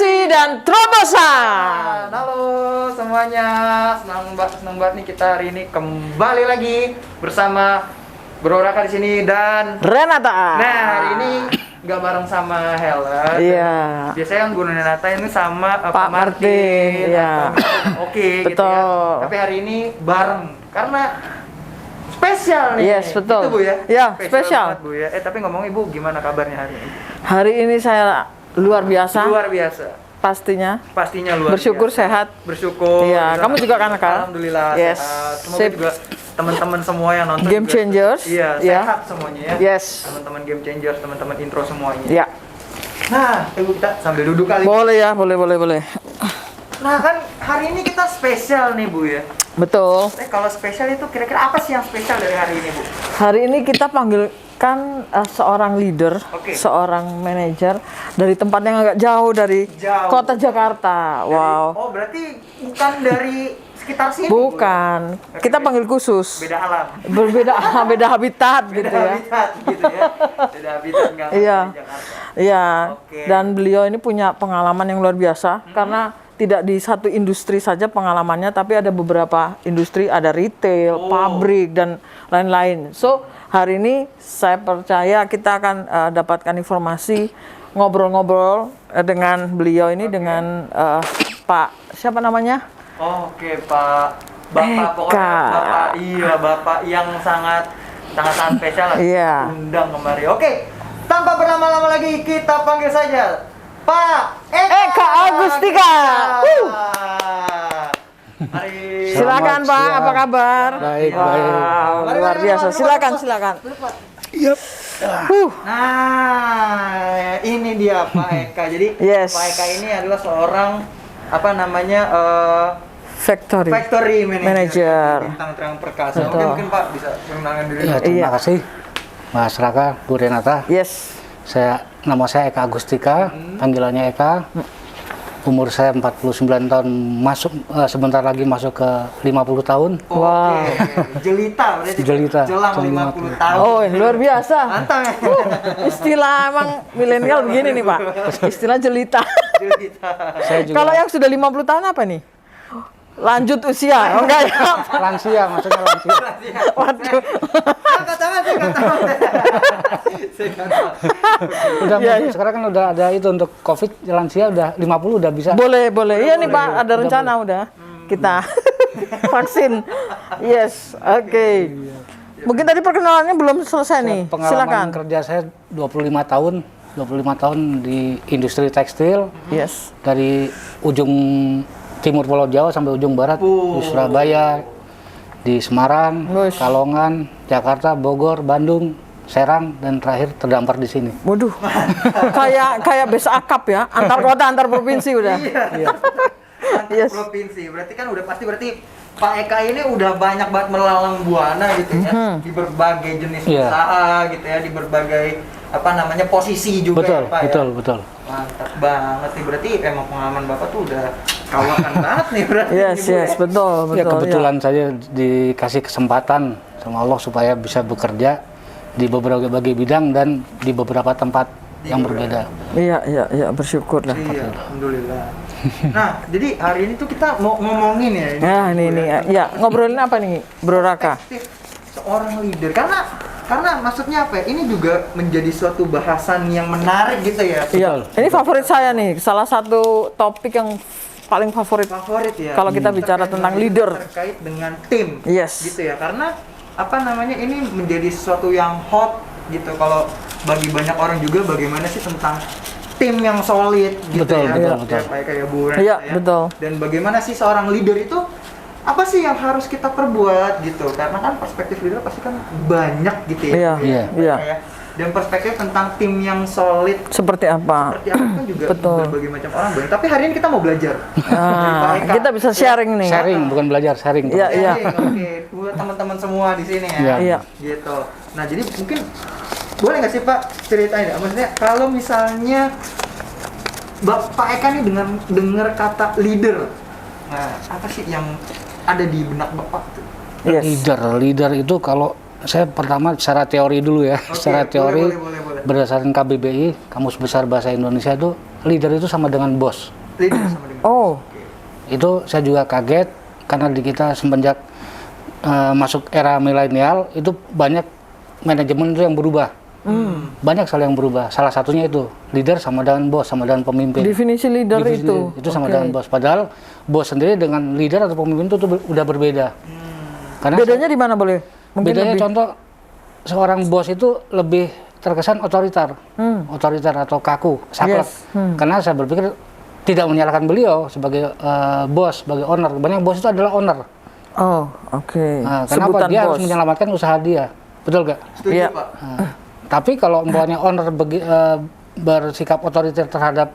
Aksi dan terobosan. Halo semuanya, senang banget nih kita hari ini kembali lagi bersama Bro Raka di sini dan Renata. Nah, hari ini nggak bareng sama Helen. Iya. Biasanya yang gunain Renata ini sama Pak Martin. Iya. Oke, gitu Betul. ya. Tapi hari ini bareng karena spesial nih. Yes, betul. Gitu, Bu ya. Iya, spesial. banget, Bu ya. Tapi ngomong Ibu, gimana kabarnya hari ini? Hari ini saya luar biasa. Luar biasa. Pastinya. Pastinya luar Bersyukur biasa. sehat. Bersyukur. Iya, kamu juga kan, Kak? Alhamdulillah Yes. sehat. Semoga Sip. juga teman-teman semua yang nonton Game juga, changers. Iya, Iya. sehat semuanya ya. Yes. Teman-teman game changers, teman-teman intro semuanya. Ya. Nah, Ibu kita sambil duduk kali. Boleh ya, boleh. Nah, kan hari ini kita spesial nih, Bu ya. Betul. Kalau spesial itu kira-kira apa sih yang spesial dari hari ini, Bu? Hari ini kita panggilkan seorang leader, Oke. seorang manajer dari tempat yang agak jauh dari Jauh. kota Jakarta. Dari- Wow. Oh, berarti bukan dari sekitar sini, Bu? Bukan. Oke, Kita panggil khusus. Beda alam. Berbeda beda habitat Beda gitu ya. habitat gitu ya. Beda habitat nggak Iya. di Jakarta. Iya. Oke. Dan beliau ini punya pengalaman yang luar biasa karena tidak di satu industri saja pengalamannya, tapi ada beberapa industri, ada retail, Oh. pabrik dan lain-lain. So hari ini saya percaya kita akan dapatkan informasi, ngobrol-ngobrol dengan beliau ini dengan Pak siapa namanya? Oke, Pak. Bapak pokoknya Eka. Bapak yang sangat spesial lah. Iya. Undang kemari. Oke. Tanpa berlama-lama lagi kita panggil saja Pak Eka Agustika. Mari. Silakan Pak, siang. apa kabar? Baik, Wow, Mari, luar mari, biasa. mari, Silakan, Pak. silakan. Yep. Nah, ini dia Pak Eka. Jadi Yes. Pak Eka ini adalah seorang apa namanya Factory manager. Bintang Terang Perkasa. Betul. Mungkin Pak bisa mengenalkan diri. Ya, terima Iya. kasih Mas Raka, Bu Renata. Yes. Nama saya Eka Agustika, panggilannya Eka. Umur saya 49 tahun, sebentar lagi masuk ke 50 tahun. Wow. Jelita berarti. Jelita. Jelang 50 tahun. Oh, ini luar biasa. Mantap ya. Istilah emang milenial begini nih, Pak. Istilah jelita. Jelita. Saya juga Kalau yang sudah 50 tahun apa nih? Lanjut usia. Oh, enggak ya? lansia, maksudnya lansia. Waduh. Angkat tangan, saya nggak tahu. Saya nggak tahu. Udah Iya, iya. sekarang kan udah ada itu untuk Covid, lansia udah 50 udah bisa. Boleh. Iya nih, Pak, ada rencana udah. Kita vaksin. Yes. Oke. Mungkin tadi perkenalannya belum selesai nih. Pengalaman Silakan. kerja saya 25 tahun di industri tekstil. Yes. Dari ujung timur Pulau Jawa sampai ujung barat, di Surabaya, di Semarang, Wush. Kalongan, Jakarta, Bogor, Bandung, Serang, dan terakhir terdampar di sini. Waduh. kayak base akap ya, antar kota, antar provinsi udah. Iya. Antar Yes. provinsi. Berarti kan udah pasti Pak Eka ini udah banyak banget melalang buana gitu ya. Di berbagai jenis Iya. usaha gitu ya, di berbagai apa namanya posisi juga Betul, ya, Pak betul, ya. betul. Mantap banget nih, berarti emang pengalaman Bapak tuh udah kawakan banget nih berarti. Yes, nih, Bu, yes, betul. Ya kebetulan saja dikasih kesempatan sama Allah supaya bisa bekerja di beberapa bidang dan di beberapa tempat yang berbeda. Iya, bersyukur lah. Iya, alhamdulillah. Nah, jadi hari ini tuh kita mau ngomongin ya. Nah, ini. Ya, ngobrolin apa nih, Bro Raka? Perspektif seorang leader, karena maksudnya apa ya? Ini juga menjadi suatu bahasan yang menarik gitu ya. Iya, ini favorit saya nih. Salah satu topik yang paling favorit. Favorit ya. Kalau kita bicara Terkait tentang dengan- leader. terkait dengan tim. Yes. Gitu ya. Karena apa namanya? Ini menjadi sesuatu yang hot gitu kalau bagi banyak orang juga bagaimana sih tentang tim yang solid gitu Betul, ya. betul. Kayak Bu Ren, Iya, ya. betul. Dan bagaimana sih seorang leader itu apa sih yang harus kita perbuat gitu, karena kan perspektif leader pasti kan banyak gitu ya. Iya, iya. Ya. Dan perspektif tentang tim yang solid Seperti apa? seperti apa kan juga Betul. berbagai macam orang banyak. Tapi hari ini kita mau belajar. Nah, Dari Pak Eka. kita bisa sharing nih. Sharing, bukan belajar, sharing. Iya, iya. Oke, buat teman-teman semua di sini ya. Iya. Iya. Gitu. Nah, jadi mungkin boleh nggak sih Pak ceritain ya? Maksudnya kalau misalnya Pak Eka nih dengan dengar kata leader, nah apa sih yang ada di benak Bapak tuh? Yes. Leader itu kalau saya pertama secara teori dulu ya. Oke, Secara teori boleh. berdasarkan KBBI, Kamus Besar Bahasa Indonesia itu leader itu sama dengan bos. Leader sama dengan. Oh, Itu saya juga kaget karena di kita semenjak masuk era milenial itu banyak manajemen itu yang berubah. Banyak sekali yang berubah. Salah satunya itu leader sama dengan bos, sama dengan pemimpin. definisi leader Definisi itu. sama Oke. dengan bos. Padahal bos sendiri dengan leader atau pemimpin itu tuh udah berbeda. Karena Bedanya di mana boleh? Mungkin bedanya lebih. contoh seorang bos itu lebih terkesan otoriter, otoriter atau kaku, saklek. Yes. Karena saya berpikir tidak menyalahkan beliau sebagai bos, sebagai owner. Banyak bos itu adalah owner. Oh, oke. Nah, kenapa Sebutan dia bos. harus menyelamatkan usaha dia, betul gak? Setuju Iya. Pak. Tapi kalau umpamanya owner bersikap otoriter terhadap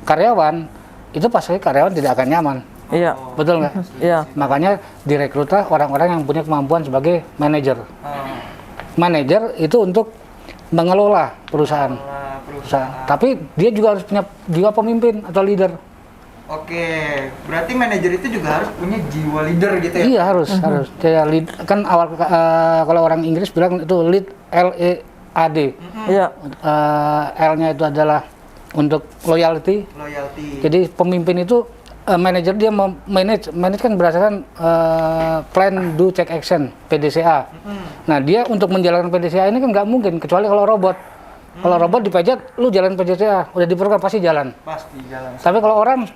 karyawan, itu pasti karyawan tidak akan nyaman, Iya, betul nggak? iya. Makanya direkrutlah orang-orang yang punya kemampuan sebagai manajer. Manajer itu untuk mengelola perusahaan. Nah, Perusahaan. Tapi dia juga harus punya jiwa pemimpin atau leader. Oke, berarti manajer itu juga harus punya jiwa leader gitu ya? Iya harus. Kayak lead, kan awal kalau orang Inggris bilang itu lead, LEAD. Iya. L-nya itu adalah untuk loyalty. Loyalty. Jadi pemimpin itu manajer dia manage kan berdasarkan plan, do, check, action (PDCA). Nah dia untuk menjalankan PDCA ini kan nggak mungkin kecuali kalau robot. Kalau robot dipencet, lu jalan PDCA, udah diprogram pasti jalan. Pasti jalan. Tapi kalau orang,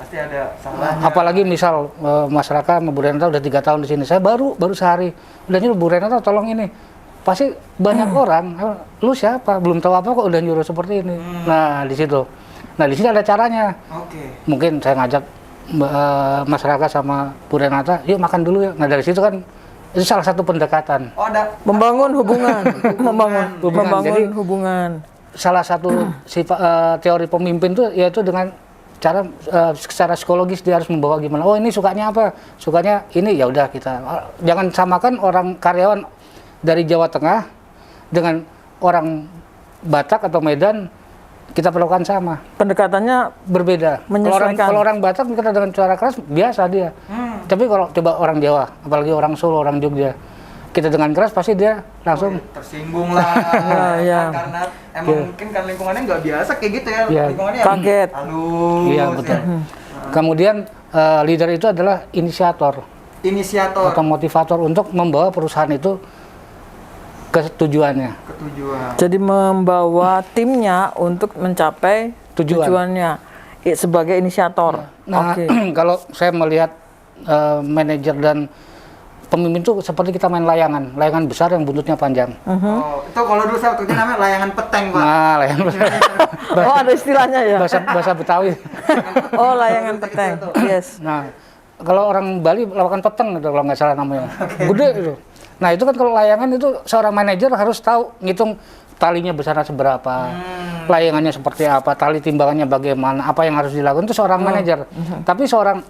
Pasti ada salahnya. apalagi misal Mas Raka sama Bu Renata udah 3 tahun di sini, saya baru sehari, udah nyuruh Bu Renata tolong ini. Pasti banyak orang, lu siapa? Belum tahu apa kok udah nyuruh seperti ini. Nah di situ. Nah di sini ada caranya. Oke. Mungkin saya ngajak Mas Raka sama Bu Renata, yuk makan dulu ya. Nah dari situ kan itu salah satu pendekatan. Oh ada. Membangun hubungan, membangun Jadi- hubungan. Salah satu teori pemimpin itu yaitu dengan cara secara psikologis dia harus membawa gimana. Oh ini sukanya apa? Sukanya ini, ya udah kita jangan samakan orang karyawan dari Jawa Tengah dengan orang Batak atau Medan. Kita perlakukan sama, Pendekatannya berbeda. Menyesuaikan. Kalau orang Batak kita dengan cara keras biasa dia. Tapi kalau coba orang Jawa, apalagi orang Solo, orang Jogja, kita dengan keras pasti dia langsung Tersinggung lah. Iya. Karena emang mungkin kan lingkungannya nggak biasa kayak gitu ya. Iya. Lingkungannya Kaget. halus. iya betul. Kemudian leader itu adalah inisiator Inisiator. atau motivator untuk membawa perusahaan itu ke tujuannya. Ketujuan. jadi membawa timnya untuk mencapai tujuannya sebagai inisiator. Nah, Oke. kalau saya melihat manajer dan pemimpin itu seperti kita main layangan besar yang buntutnya panjang. Oh, itu kalau dulu saya waktu itu namanya layangan peteng, Pak. Nah, layangan besar. Oh ada istilahnya ya. bahasa Betawi. Oh layangan peteng. Yes. Nah, kalau orang Bali lawakan peteng itu kalau nggak salah namanya. Gede itu. Nah, itu kan kalau layangan itu seorang manajer harus tahu ngitung talinya besarnya seberapa, layangannya seperti apa, tali timbangannya bagaimana, apa yang harus dilakukan itu seorang manajer. Tapi seorang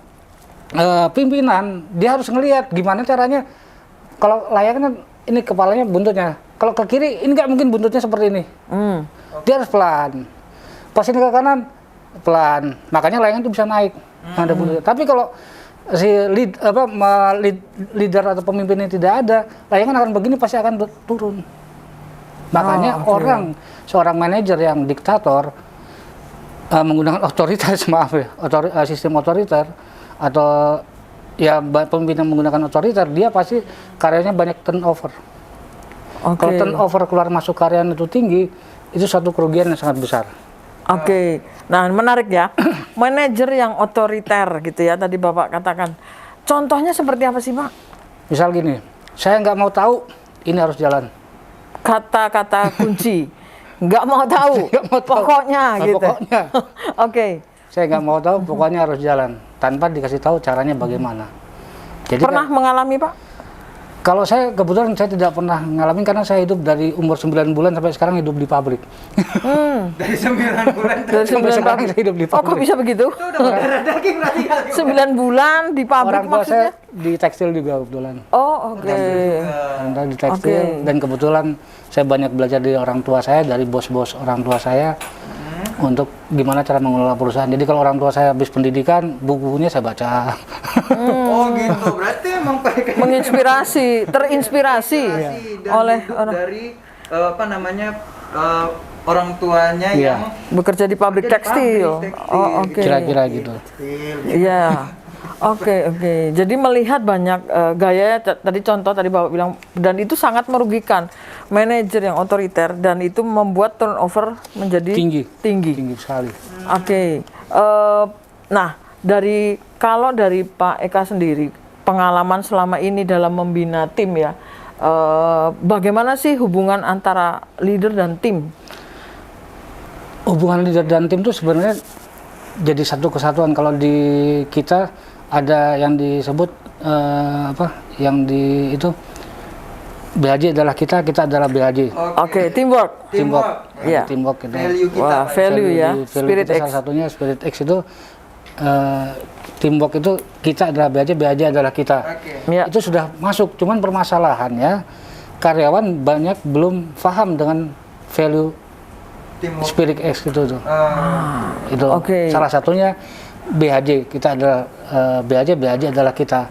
pimpinan dia harus ngelihat gimana caranya. Kalau layangan ini kepalanya buntutnya, kalau ke kiri ini nggak mungkin buntutnya seperti ini. Dia harus pelan. Pas ini ke kanan pelan. Makanya layangan itu bisa naik. Ada buntutnya. Tapi kalau si leader atau pemimpinnya tidak ada, layangan akan begini pasti akan turun. Makanya oke. seorang manajer yang diktator menggunakan otoritas, maaf ya, sistem otoriter atau ya pemimpin yang menggunakan otoriter, dia pasti karyanya banyak turnover. Oke. Kalau turnover keluar masuk karyawan itu tinggi, itu satu kerugian yang sangat besar. Oke, nah menarik ya, manajer yang otoriter gitu ya tadi Bapak katakan. Contohnya seperti apa sih Pak? Misal gini, saya nggak mau tahu, ini harus jalan. Kata-kata kunci, nggak mau tahu, Nggak mau tahu. pokoknya Nah, gitu. pokoknya. Oke, Saya nggak mau tahu, pokoknya harus jalan. Tanpa dikasih tahu caranya bagaimana. Jadi pernah mengalami Pak? kalau saya kebetulan saya tidak pernah ngalamin karena saya hidup dari umur 9 bulan sampai sekarang hidup di pabrik. Dari 9 bulan Dari Sampai 9 sekarang saya hidup di Oh kok pabrik. bisa begitu? itu udah berdarah daging berarti kali. 9 bulan di pabrik Orang tua maksudnya? saya di tekstil juga kebetulan. Oh oke. Orang tua di tekstil Oke. dan kebetulan saya banyak belajar dari orang tua saya, dari bos-bos orang tua saya untuk gimana cara mengelola perusahaan. Jadi kalau orang tua saya habis pendidikan, buku-bukunya saya baca. Oh gitu, berarti emang mereka Menginspirasi, terinspirasi dari oleh hidup orang. dari apa namanya orang tuanya Iya. yang Bekerja di pabrik bekerja di tekstil. pabrik tekstil. Oh, oke. Kira-kira gitu. Tekstil. Iya. Oke. Jadi melihat banyak gaya tadi contoh tadi Bapak bilang dan itu sangat merugikan manajer yang otoriter dan itu membuat turnover menjadi Tinggi tinggi. sekali. Oke. Nah, kalau dari Pak Eka sendiri pengalaman selama ini dalam membina tim ya, bagaimana sih hubungan antara leader dan tim? Hubungan leader dan tim itu sebenarnya jadi satu kesatuan. Kalau di kita ada yang disebut yang di itu BHJ adalah kita adalah BHJ. Oke, teamwork. Iya. Teamwork itu. Value kita. Wah, Pak. value ya, Value Spirit kita X. salah satunya Spirit X itu teamwork itu kita adalah BHJ adalah kita. Oke. Ya. Itu sudah masuk, cuman permasalahannya karyawan banyak belum paham dengan value Teamwork. Spirit X itu tuh. Itu Oke. salah satunya BHJ, kita adalah BHJ adalah kita.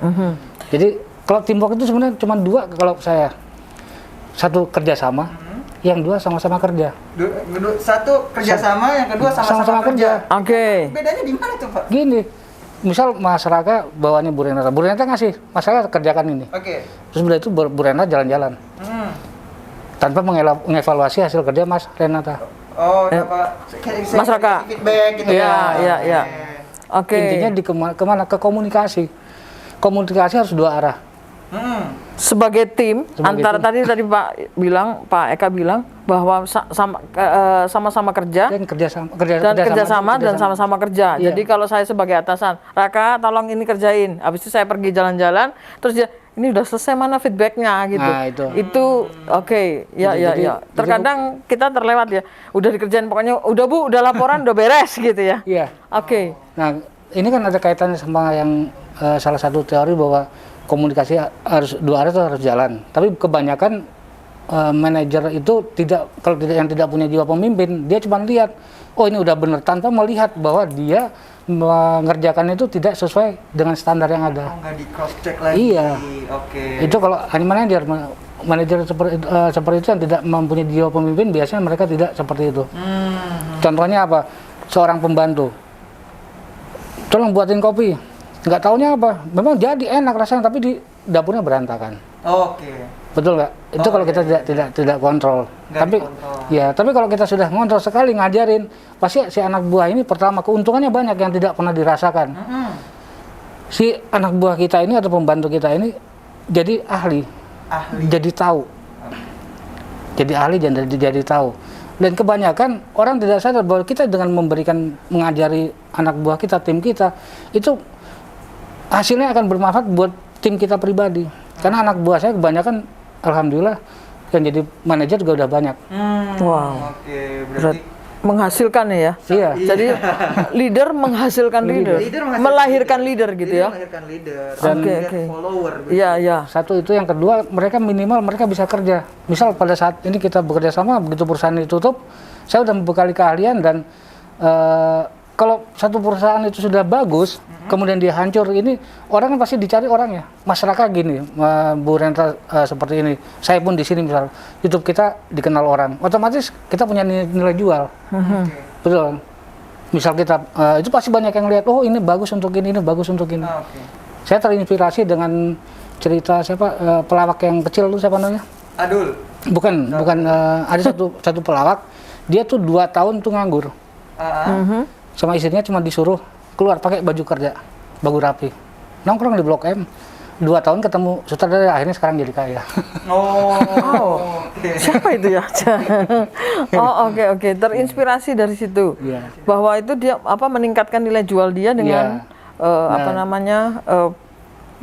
Jadi kalau teamwork itu sebenarnya cuma dua kalau saya. Satu kerjasama, yang dua sama-sama kerja. Satu kerjasama, yang kedua sama-sama kerja. Oke. Bedanya di mana tuh Pak? Gini, misal masyarakat bawaannya Bu Renata ngasih, masyarakat kerjakan ini. Oke. Terus udah itu Bu Renata jalan-jalan. Tanpa mengevaluasi hasil kerja Mas Renata. Oh, dapat Masyarakat. feedback gitu Iya, ya. iya. Oke. Intinya kemana? Ke komunikasi. Komunikasi harus dua arah. Sebagai tim antara tadi Pak Eka bilang bahwa sama-sama kerja Dan kerjasama dan sama-sama kerja. Iya. Jadi kalau saya sebagai atasan, Raka tolong ini kerjain. Habis itu saya pergi jalan-jalan, terus dia ini udah selesai mana feedbacknya gitu. Nah, itu. Oke, ya. Jadi- Terkadang kita terlewat ya. Udah dikerjain pokoknya, udah Bu, udah laporan, udah beres gitu ya. Iya. Oke. Nah, ini kan ada kaitannya sama yang salah satu teori bahwa komunikasi harus dua arah itu harus jalan. Tapi kebanyakan manajer itu yang tidak punya jiwa pemimpin, dia cuma lihat, oh ini udah bener tanpa melihat bahwa dia mengerjakan itu tidak sesuai dengan standar yang ada. Oh, nggak di cross check lagi. Iya. Oke. Itu kalau manajer seperti itu yang tidak mempunyai jiwa pemimpin, biasanya mereka tidak seperti itu. Contohnya apa? Seorang pembantu, tolong buatin kopi. Nggak taunya apa, memang jadi enak rasanya tapi di dapurnya berantakan. Oke. Betul nggak? Itu kalau kita tidak kontrol. Nggak Tapi dikontrol. tapi kalau kita sudah ngontrol sekali ngajarin, pasti si anak buah ini pertama keuntungannya banyak yang tidak pernah dirasakan. Si anak buah kita ini atau pembantu kita ini jadi ahli. Jadi tahu. Jadi ahli dan jadi tahu. Dan kebanyakan orang tidak sadar bahwa kita dengan mengajari anak buah kita, tim kita, itu hasilnya akan bermanfaat buat tim kita pribadi. Karena anak buah saya kebanyakan, alhamdulillah, yang jadi manajer juga udah banyak. Wow. Oke, berarti Menghasilkan ya. Iya. Jadi leader menghasilkan leader, melahirkan leader gitu ya. melahirkan leader. Dan- Oke, Oke. follower. Iya. Satu itu, yang kedua mereka minimal mereka bisa kerja. Misal pada saat ini kita bekerja sama, begitu perusahaan ditutup, saya udah membekali keahlian dan kalau satu perusahaan itu sudah bagus, kemudian dia hancur, ini orang kan pasti dicari orangnya. Masyarakat gini, Bu Renta seperti ini, saya pun di sini misal YouTube kita dikenal orang, otomatis kita punya nilai jual. Betul. Misal kita itu pasti banyak yang lihat, oh ini bagus untuk ini bagus untuk ini. Oke. Saya terinspirasi dengan cerita siapa pelawak yang kecil itu siapa namanya? Adul. Bukan ada satu pelawak, dia tuh 2 tahun tuh nganggur. Sama istrinya cuma disuruh keluar pakai baju kerja, baju rapi. Nongkrong di Blok M. 2 tahun ketemu sutradara, akhirnya sekarang jadi kaya. Oh. Oke. Siapa itu ya? Oke. Terinspirasi dari situ. Iya. Bahwa itu dia meningkatkan nilai jual dia dengan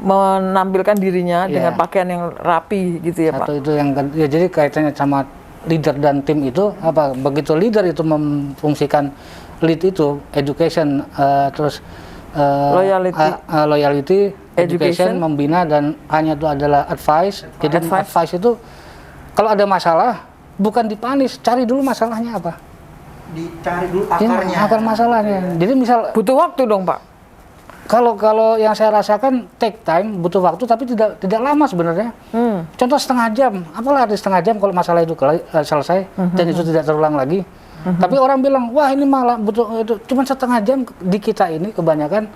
menampilkan dirinya dengan pakaian yang rapi gitu ya, Pak. Satu itu yang ya, jadi kaitannya sama leader dan tim itu apa? Begitu leader itu memfungsikan lead itu education, terus loyalty, education, membina, dan hanya itu adalah advice. Jadi advice itu kalau ada masalah bukan dipanis, cari dulu masalahnya apa. Dicari dulu Ini akarnya. akar masalahnya. Jadi misal Butuh waktu dong, Pak. kalau yang saya rasakan take time, butuh waktu tapi tidak lama sebenarnya. Contoh setengah jam, apalah arti setengah jam kalau masalah itu selesai dan itu tidak terulang lagi. Tapi orang bilang, wah ini malah butuh itu cuma setengah jam. Di kita ini kebanyakan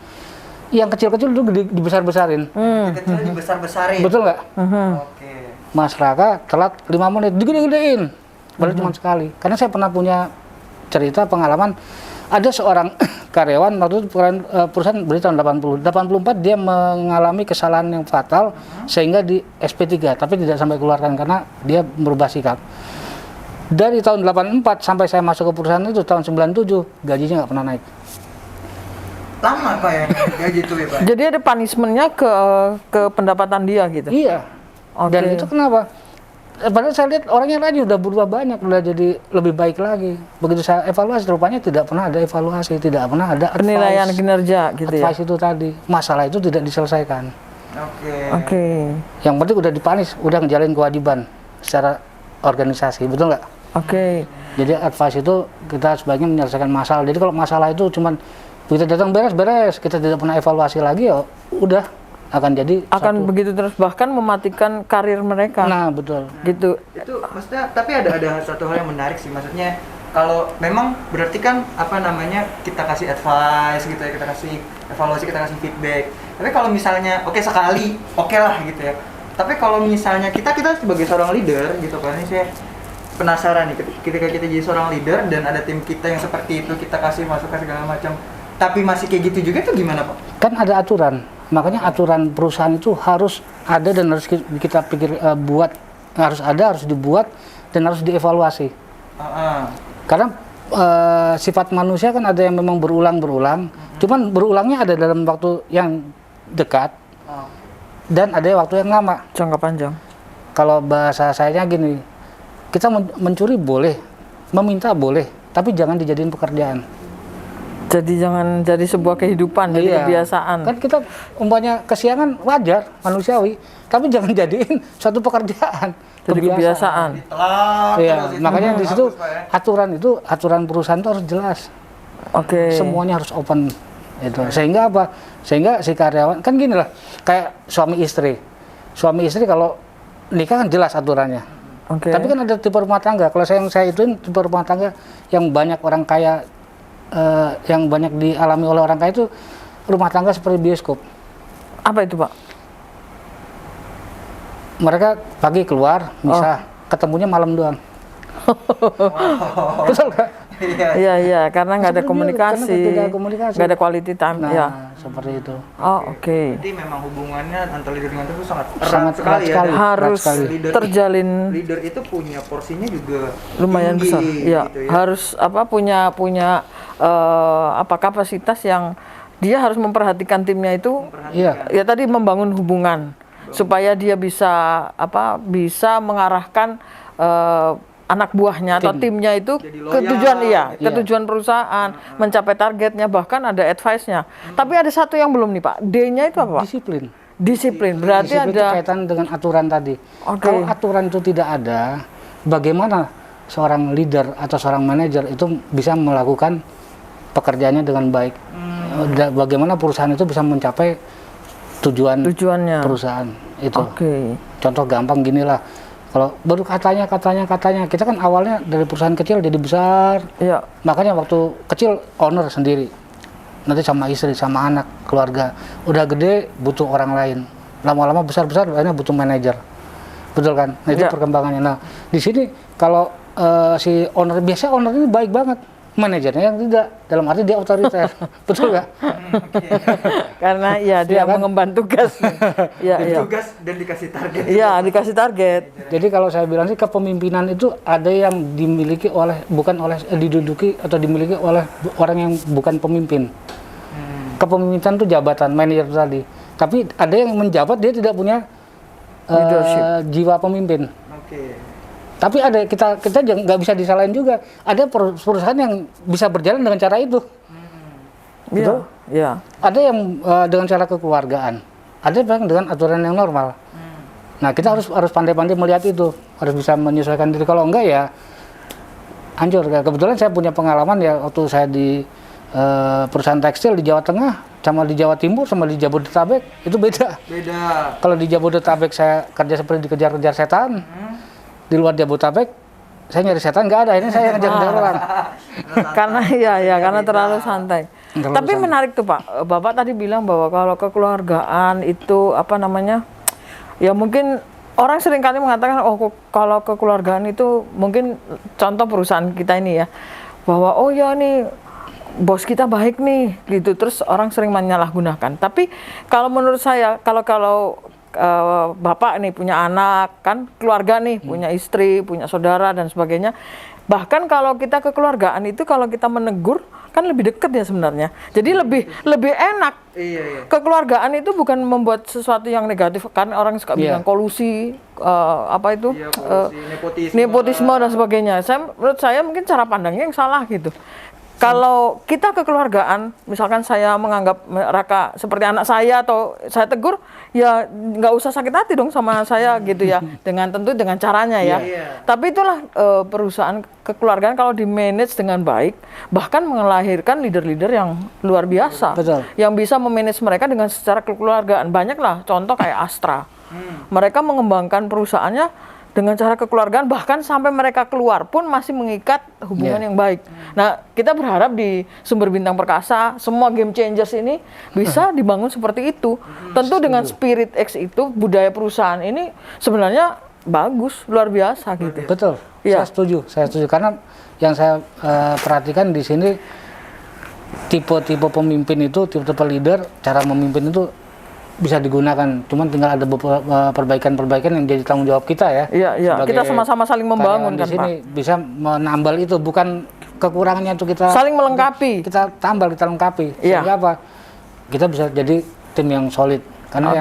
yang kecil-kecil itu dibesar-besarin. Kecil dibesar-besarin. Betul nggak? Oke. Mas Raka telat 5 menit, digede-gedein. Padahal cuma sekali. Karena saya pernah punya cerita pengalaman, ada seorang karyawan waktu itu perusahaan beri tahun 84 dia mengalami kesalahan yang fatal sehingga di SP3 tapi tidak sampai keluarkan karena dia merubah sikap. Dari tahun 84 sampai saya masuk ke perusahaan itu tahun 97 gajinya nggak pernah naik. Lama Pak ya gaji itu ya Pak? Jadi ada punishment-nya ke pendapatan dia gitu. Iya. Oke. Dan itu kenapa? Padahal saya lihat orangnya lagi udah berubah banyak, udah jadi lebih baik lagi. Begitu saya evaluasi, rupanya tidak pernah ada evaluasi, tidak pernah ada Penilaian kinerja gitu ya. advice itu tadi. Masalah itu tidak diselesaikan. Oke. Yang penting udah dipanis, udah ngejalin kewajiban secara organisasi, betul nggak? Oke. Jadi advice itu kita sebaiknya menyelesaikan masalah. Jadi kalau masalah itu cuman kita datang beres-beres, kita tidak pernah evaluasi lagi, ya udah akan jadi Akan begitu terus, bahkan mematikan karir mereka. Nah, betul. Gitu. Itu maksudnya, tapi ada satu hal yang menarik sih, maksudnya kalau memang berarti kan apa namanya, kita kasih advice gitu ya, kita kasih evaluasi, kita kasih feedback. Tapi kalau misalnya oke sekali, oke lah gitu ya. Tapi kalau misalnya kita sebagai seorang leader gitu kan, ini saya penasaran nih, ketika kita jadi seorang leader dan ada tim kita yang seperti itu, kita kasih masukan segala macam, tapi masih kayak gitu juga, itu gimana Pak? Kan ada aturan. Makanya aturan perusahaan itu harus ada dan harus kita pikir buat, harus ada, harus dibuat dan harus dievaluasi. Karena sifat manusia kan ada yang memang berulang-berulang. Cuman berulangnya ada dalam waktu yang dekat dan ada waktu yang lama. Jangka panjang. Kalau bahasa saya gini, kita mencuri boleh, meminta boleh, tapi jangan dijadiin pekerjaan. Jadi jangan jadi sebuah kehidupan, jadi kebiasaan. Kan kita umpamanya kesiangan wajar, manusiawi, tapi jangan jadiin suatu pekerjaan. Jadi kebiasaan. Iya, makanya di situ aturan perusahaan itu harus jelas. Oke. Semuanya harus open itu. Sehingga apa? Sehingga si karyawan kan gini lah, kayak suami istri. Suami istri kalau nikah kan jelas aturannya. Oke. Tapi kan ada tipe rumah tangga. Kalau saya ituin tipe rumah tangga yang banyak orang kaya, yang banyak dialami oleh orang kaya itu rumah tangga seperti bioskop. Apa itu Pak? Mereka pagi keluar, misal ketemunya malam doang. Betul nggak? Iya, karena nggak ada Seperti komunikasi, karena tidak ada komunikasi. nggak ada quality time. Nah, Ya. seperti itu. Oh, oke. Jadi memang hubungannya antara leader dengan itu sangat Sangat erat sekali erat ya. sekali. Dan Harus sekali. terjalin leader itu punya porsinya juga lumayan tinggi, besar. Iya, gitu ya. harus punya kapasitas yang dia harus memperhatikan timnya itu. Iya. Ya tadi membangun hubungan supaya dia bisa mengarahkan anak buahnya atau timnya itu Jadi ke loyal. tujuan ke Iya. tujuan perusahaan, mencapai targetnya, bahkan ada advice-nya. Tapi ada satu yang belum nih Pak. D-nya itu apa Pak? Disiplin. Disiplin. Berarti Disiplin itu ada kaitan dengan aturan tadi. Oke. Kalau aturan itu tidak ada, bagaimana seorang leader atau seorang manajer itu bisa melakukan pekerjaannya dengan baik? Bagaimana perusahaan itu bisa mencapai tujuannya. perusahaan itu? Oke. Contoh gampang gini lah. Kalau baru katanya, kita kan awalnya dari perusahaan kecil jadi besar. Iya. Makanya waktu kecil owner sendiri, nanti sama istri, sama anak, keluarga. Udah gede butuh orang lain. Lama-lama besar-besar akhirnya butuh manajer. Betul kan? Nah itu Iya. perkembangannya. Nah di sini kalau si owner, biasa owner ini baik banget. Manajernya yang tidak, dalam arti dia otoriter. Betul nggak? Karena ya dia Iya kan? mengemban tugas. Iya. Tugas dan dikasih target. Iya, dikasih target. Jadi kalau saya bilang sih kepemimpinan itu ada yang dimiliki oleh diduduki atau dimiliki oleh orang yang bukan pemimpin. Kepemimpinan itu jabatan manajer tadi. Tapi ada yang menjabat dia tidak punya Leadership. jiwa pemimpin. Oke. Tapi ada kita jangan nggak bisa disalahin juga. Ada perusahaan yang bisa berjalan dengan cara itu. Iya. Iya. Ada yang dengan cara kekeluargaan. Ada yang dengan aturan yang normal. Nah kita harus pandai-pandai melihat itu, harus bisa menyesuaikan diri. Kalau enggak ya hancur. Kebetulan saya punya pengalaman ya waktu saya di perusahaan tekstil di Jawa Tengah, sama di Jawa Timur, sama di Jabodetabek itu beda. Beda. Kalau di Jabodetabek saya kerja seperti dikejar-kejar setan, di luar Jabodetabek saya nyari setan nggak ada, ini saya ngejar-ngejar orang. Karena karena terlalu santai. Terlalu Tapi santai. menarik tuh Pak, Bapak tadi bilang bahwa kalau kekeluargaan itu apa namanya, ya mungkin orang seringkali mengatakan kalau kekeluargaan itu mungkin contoh perusahaan kita ini ya, bahwa oh ya nih bos kita baik nih gitu, terus orang sering menyalahgunakan. Tapi kalau menurut saya kalau Bapak nih punya anak kan, keluarga nih, punya istri, punya saudara dan sebagainya. Bahkan kalau kita kekeluargaan itu kalau kita menegur kan lebih dekat ya sebenarnya. Jadi lebih enak. Iya. Kekeluargaan itu bukan membuat sesuatu yang negatif kan, orang suka bilang kolusi apa itu Iya, kolusi, nepotisme dan sebagainya. Menurut saya mungkin cara pandangnya yang salah gitu. Kalau kita kekeluargaan, misalkan saya menganggap Raka seperti anak saya atau saya tegur, ya nggak usah sakit hati dong sama saya gitu ya. Tentu dengan caranya ya. Iya. Tapi itulah perusahaan kekeluargaan kalau di manage dengan baik, bahkan melahirkan leader-leader yang luar biasa. Betul. Yang bisa memanage mereka dengan secara kekeluargaan. Banyak lah contoh kayak Astra. Mereka mengembangkan perusahaannya dengan cara kekeluargaan, bahkan sampai mereka keluar pun masih mengikat hubungan yang baik. Nah, kita berharap di Sumber Bintang Perkasa, semua game changers ini bisa dibangun seperti itu. Tentu dengan spirit X itu, budaya perusahaan ini sebenarnya bagus, luar biasa gitu. Betul, Iya. saya setuju. Karena yang saya perhatikan di sini, tipe-tipe pemimpin itu, tipe-tipe leader, cara memimpin itu bisa digunakan, cuman tinggal ada beberapa perbaikan-perbaikan yang jadi tanggung jawab kita ya. Iya. Sebagai Kita sama-sama saling membangun karyawan kan, di sini Pak. bisa menambal itu, bukan kekurangannya itu kita Saling melengkapi. kita tambal, kita lengkapi. Iya. Sehingga apa? Kita bisa jadi tim yang solid. Karena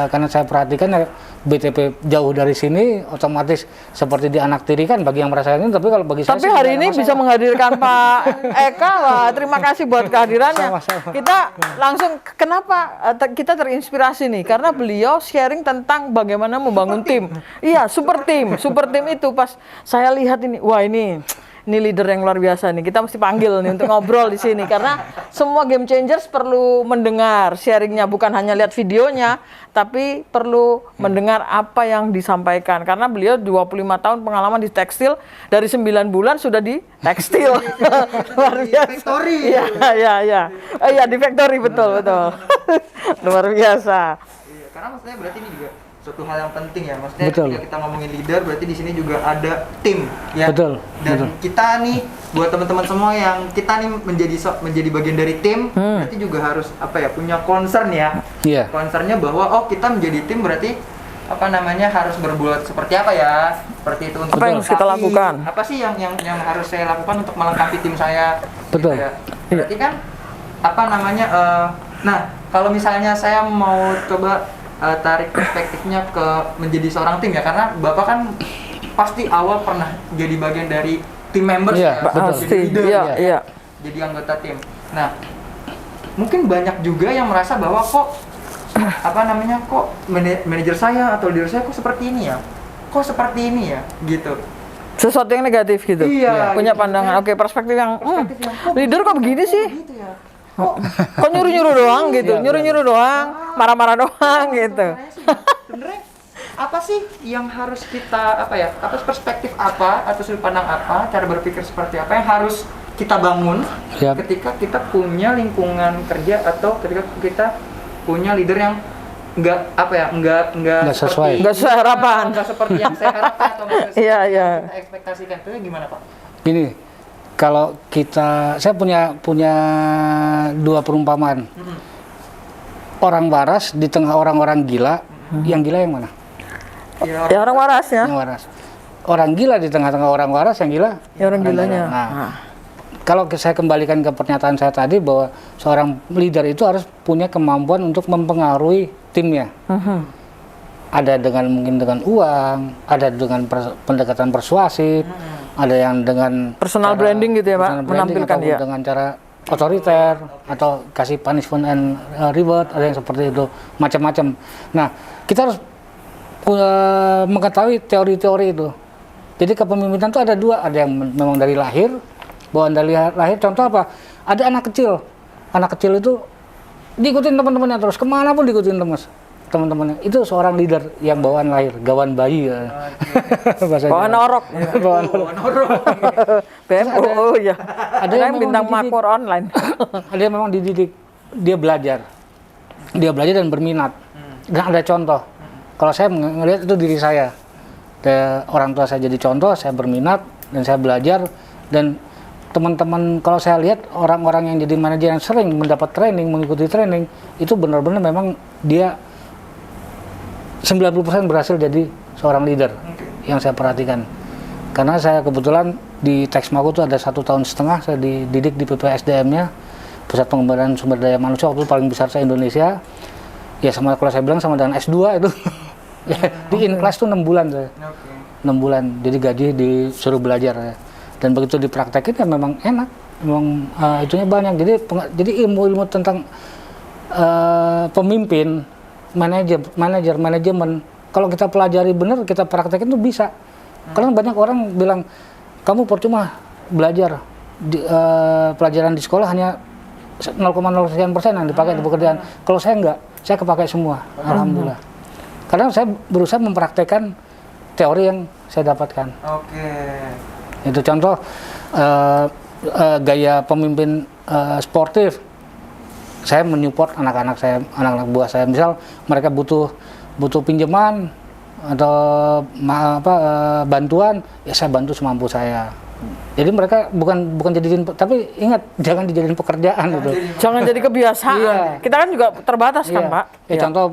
karena saya perhatikan ya, BTP jauh dari sini, otomatis seperti di anak tiri kan bagi yang merasakan ini. Tapi kalau bagi saya Tapi sih hari nggak ada ini masalah. bisa menghadirkan Pak Eka, wah terima kasih buat kehadirannya. Sama-sama. Kita langsung, kenapa kita terinspirasi nih? Karena beliau sharing tentang bagaimana membangun tim. Iya, super tim itu pas saya lihat ini, wah ini leader yang luar biasa nih. Kita mesti panggil nih untuk ngobrol di sini karena semua game changers perlu mendengar sharingnya, bukan hanya lihat videonya, tapi perlu mendengar apa yang disampaikan. Karena beliau 25 tahun pengalaman di tekstil, dari 9 bulan sudah di tekstil. Luar biasa. Factory. Iya. Iya, di factory betul. Luar biasa. Iya, karena maksudnya berarti ini juga suatu hal yang penting ya, maksudnya Betul. ketika kita ngomongin leader berarti di sini juga ada tim ya. Betul, Dan betul. kita nih buat teman-teman semua yang kita nih menjadi bagian dari tim, berarti juga harus punya concern ya. Iya. Concernnya bahwa kita menjadi tim berarti harus berbuat seperti apa ya? Seperti itu untuk Apa yang harus kita melengkapi. lakukan? Apa sih yang harus saya lakukan untuk melengkapi tim saya? Betul. Gitu ya. Berarti kan nah, kalau misalnya saya mau coba tarik perspektifnya ke menjadi seorang tim ya, karena Bapak kan pasti awal pernah jadi bagian dari tim members Iya, ya, betul. jadi Pasti, leader, iya. jadi anggota tim. Nah, mungkin banyak juga yang merasa bahwa kok manajer saya atau leader saya kok seperti ini ya, gitu. Sesuatu yang negatif gitu. Iya, Punya gitu. pandangan. Oke, perspektif yang Kok leader kok begini sih? gitu ya? Kok nyuruh-nyuruh doang gitu, nyuruh-nyuruh doang, marah-marah doang gitu. Sebenarnya apa sih yang harus kita perspektif apa atau sudut pandang apa, cara berpikir seperti apa yang harus kita bangun Yap. ketika kita punya lingkungan kerja atau ketika kita punya leader yang nggak sesuai. Nggak sesuai harapan. nggak seperti yang saya harapkan atau nggak sesuai Iya. yang kita ekspektasikan. Itu gimana Pak? Gini, kalau saya punya dua perumpamaan. Orang waras di tengah orang-orang gila, yang gila yang mana? Ya orang waras ya. Yang waras. Orang gila di tengah-tengah orang waras, yang gila? Ya orang gilanya. Nah, kalau saya kembalikan ke pernyataan saya tadi bahwa seorang leader itu harus punya kemampuan untuk mempengaruhi timnya. Ada mungkin dengan uang, ada dengan pendekatan persuasif, ada yang dengan Personal branding gitu ya, Pak, personal branding, menampilkan atau dia. dengan cara otoriter atau kasih punishment and reward, ada yang seperti itu, macam-macam. Nah, kita harus mengetahui teori-teori itu. Jadi kepemimpinan itu ada dua, ada yang memang dari lahir, bawaan dari lahir. Contoh apa? Ada anak kecil itu diikutin teman-temannya terus, kemana pun diikutin terus. teman-temannya. Itu seorang leader yang bawaan lahir, gawan bayi ya. Bahasa Bawaan Jawa. orok. Bawaan BMO ya. Ada yang memang bintang dididik. makmur online. Ada yang memang dididik, dia belajar dan berminat, dan ada contoh. Kalau saya ngelihat itu diri saya, orang tua saya jadi contoh, saya berminat dan saya belajar, dan teman-teman kalau saya lihat orang-orang yang jadi manajer yang sering mendapat training, mengikuti training, itu benar-benar memang dia 90% berhasil jadi seorang leader yang saya perhatikan. Karena saya kebetulan di Texmaco itu ada 1,5 tahun saya dididik di PPSDM-nya, Pusat Pengembangan Sumber Daya Manusia, waktu itu paling besar se Indonesia. Ya sama kalau saya bilang sama dengan S2 itu. Di in-class tuh 6 bulan saya. 6 bulan, jadi gaji disuruh belajar ya. Dan begitu dipraktekin ya memang enak, memang itunya banyak. Jadi ilmu-ilmu tentang pemimpin, manajemen, kalau kita pelajari benar, kita praktekin tuh bisa. Karena banyak orang bilang, kamu percuma belajar, pelajaran di sekolah hanya 0,0% yang dipakai di pekerjaan. Kalau saya enggak, saya kepakai semua, alhamdulillah. Karena saya berusaha mempraktekkan teori yang saya dapatkan. Itu contoh gaya pemimpin sportif. Saya menyupport anak-anak anak-anak buah saya. Misal mereka butuh pinjaman atau bantuan, ya saya bantu semampu saya. Jadi mereka bukan jadiin, tapi ingat jangan dijadiin pekerjaan gitu. Jangan jadi kebiasaan. Iya. Kita kan juga terbatas kan, Iya. Pak. Ya, contoh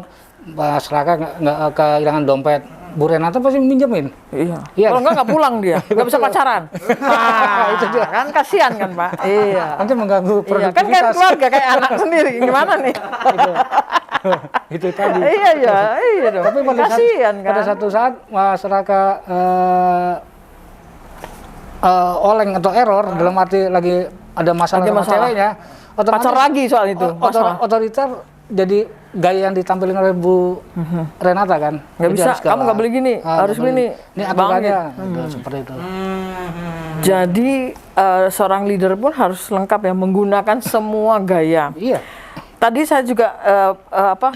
masyarakat nggak kehilangan dompet, Bu Renata pasti minjemin. Iya. Iya. Kalau nggak pulang dia, nggak bisa pacaran. Nah, itu dia kan kasihan kan, Pak. Iya. Nanti mengganggu Iya, kan kayak produktivitas. keluarga, kayak anak sendiri. Gimana nih? Itu tadi. Iya dong. Tapi Kasihan kan. pada satu saat masyarakat oleng atau error, dalam arti lagi ada masalah Lagi sama masalah. ceweknya, Pacar lagi soal itu. Masalah. otoriter, jadi gaya yang ditampilkan oleh Bu Renata kan. Nggak Jadi bisa, harus kamu galak. nggak beli gini, harus beli ini. Ini aturannya, Bangkit. gitu, seperti itu. Jadi seorang leader pun harus lengkap ya, menggunakan semua gaya. Iya, Tadi saya juga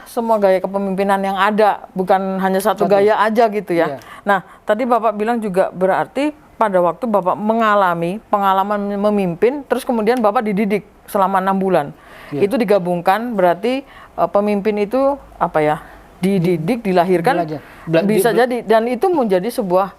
semua gaya kepemimpinan yang ada, bukan hanya satu gaya aja gitu ya. Iya. Nah, tadi Bapak bilang juga berarti pada waktu Bapak mengalami pengalaman memimpin, terus kemudian Bapak dididik selama 6 bulan. Iya. Itu digabungkan berarti pemimpin itu apa ya? Dididik, dilahirkan, Belajar. bisa jadi, dan itu menjadi sebuah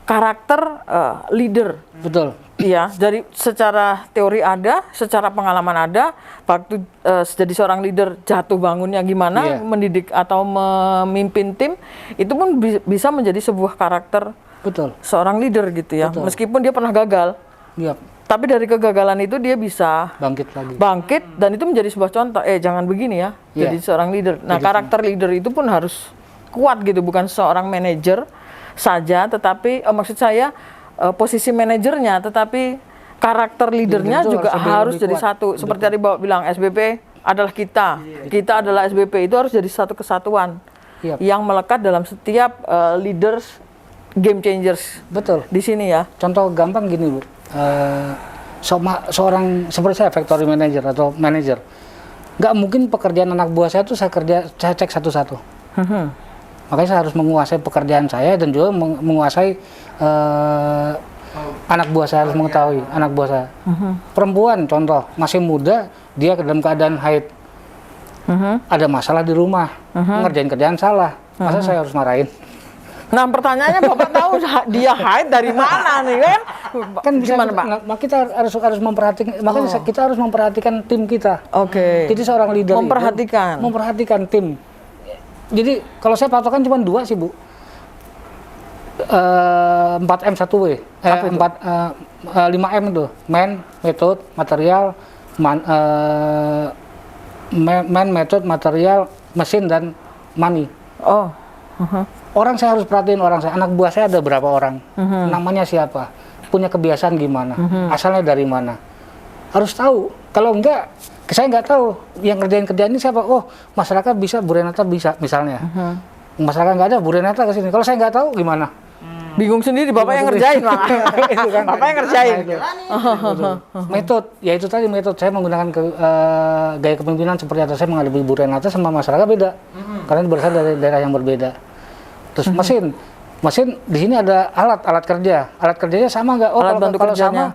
karakter leader. betul. Iya, dari secara teori ada, secara pengalaman ada. Waktu jadi seorang leader jatuh bangunnya gimana, Iya. mendidik atau memimpin tim, itu pun bisa menjadi sebuah karakter Betul. seorang leader gitu ya. Betul. Meskipun dia pernah gagal, Iya, tapi dari kegagalan itu dia bisa bangkit lagi. bangkit, dan itu menjadi sebuah contoh. Jangan begini ya, Iya. jadi seorang leader. Nah, karakter leader itu pun harus kuat gitu, bukan seorang manajer saja, tetapi maksud saya posisi manajernya, tetapi karakter leadernya itu juga harus harus lebih jadi kuat. satu. Seperti tadi Bapak bilang, SBP adalah kita adalah SBP, itu harus jadi satu kesatuan Iya. yang melekat dalam setiap leaders, game changers Betul. di sini ya. Contoh gampang gini, Bu. Seorang seperti saya factory manager atau manager, nggak mungkin pekerjaan anak buah saya itu saya cek satu-satu. Makanya saya harus menguasai pekerjaan saya dan juga menguasai anak buah saya, harus mengetahui anak buah saya. Perempuan contoh masih muda, dia dalam keadaan haid, ada masalah di rumah, ngerjain kerjaan salah, masa saya harus marahin? Nah, pertanyaannya Bapak tahu dia haid dari mana nih kan? Kan bisa, Gimana, Pak? kita harus memperhatikan, makanya kita harus memperhatikan tim kita. Oke. Jadi seorang leader Memperhatikan. tim. Jadi kalau saya patokan cuma 2 sih, Bu. 4M 1W. 5M itu. Man, method, material, method, material, mesin, dan money. Oh. Orang saya harus perhatiin orang saya. Anak buah saya ada berapa orang? Namanya siapa? Punya kebiasaan gimana? Asalnya dari mana? Harus tahu. Kalau enggak, saya nggak tahu yang kerjaan ini siapa. Oh, masyarakat bisa, Bu Renata bisa misalnya. Masyarakat nggak ada, Bu Renata ke sini. Kalau saya nggak tahu gimana? Bingung sendiri, Bapak yang ngerjain, Pak. Itu kan. Bapak yang ngerjain. Metode, ya itu tadi metode saya menggunakan gaya kepemimpinan seperti apa. Saya menghadapi Bu Renata sama masyarakat beda. karena berasal dari daerah yang berbeda. Terus mesin di sini ada alat kerjanya sama nggak? Alat bantu kalau kerjanya.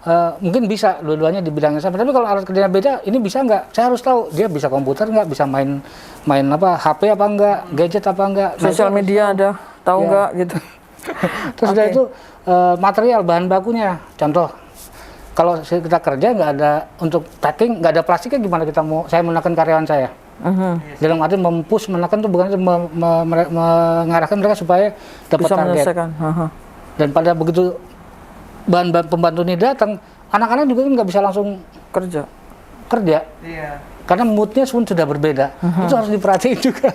sama mungkin bisa dua-duanya dibilangnya sama, tapi kalau alat kerjanya beda, ini bisa nggak? Saya harus tahu dia bisa komputer nggak, bisa main apa HP apa enggak, gadget apa enggak, Sosial media ada, tahu Ya. nggak gitu. Terus udah itu material bahan bakunya, contoh kalau kita kerja nggak ada untuk packing, nggak ada plastiknya, gimana saya menekan karyawan saya? Dalam arti menekan tuh bukan itu mengarahkan mereka supaya dapat Bisa target. menyelesaikan. Dan pada begitu bahan pembantu ini datang, anak-anak juga kan nggak bisa langsung Kerja. kerja Iya. karena moodnya pun sudah berbeda. Itu harus diperhatiin juga.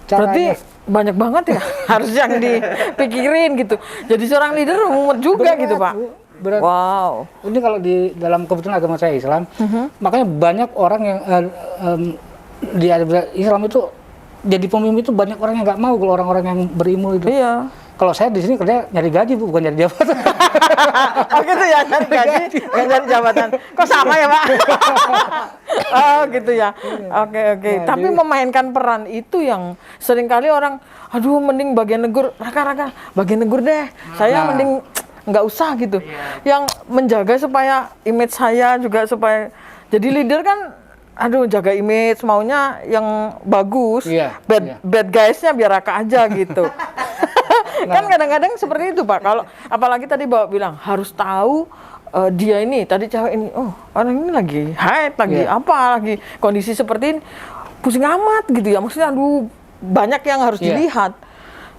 Berarti Caranya. banyak banget ya harus yang dipikirin gitu. Jadi seorang leader mumet juga Berat, gitu Pak. Bu. Berat. Wow. Ini kalau di dalam kebetulan agama saya Islam, makanya banyak orang yang di Islam itu jadi pemimpin itu banyak orang yang nggak mau kalau orang-orang yang berilmu itu. Iya. Kalau saya di sini kerja nyari gaji, Bu, bukan nyari jabatan. Oh gitu ya, nyari gaji, nggak nyari jabatan. Kok sama ya Pak? Oh gitu ya. Oke. Nah, Tapi memainkan peran itu yang seringkali orang, aduh mending bagian negur, Raka, bagian negur deh. Saya Nah. mending nggak usah gitu. Yang menjaga supaya image saya juga supaya jadi leader kan. Aduh, jaga image, maunya yang bagus. Iya, Bad guys-nya biar Raka aja gitu. Kan kadang-kadang seperti itu Pak. Kalau apalagi tadi Bapak bilang harus tahu dia ini tadi cewek ini, oh orang ini lagi haid, lagi apa, lagi kondisi seperti ini, pusing amat gitu ya. Maksudnya aduh banyak yang harus dilihat.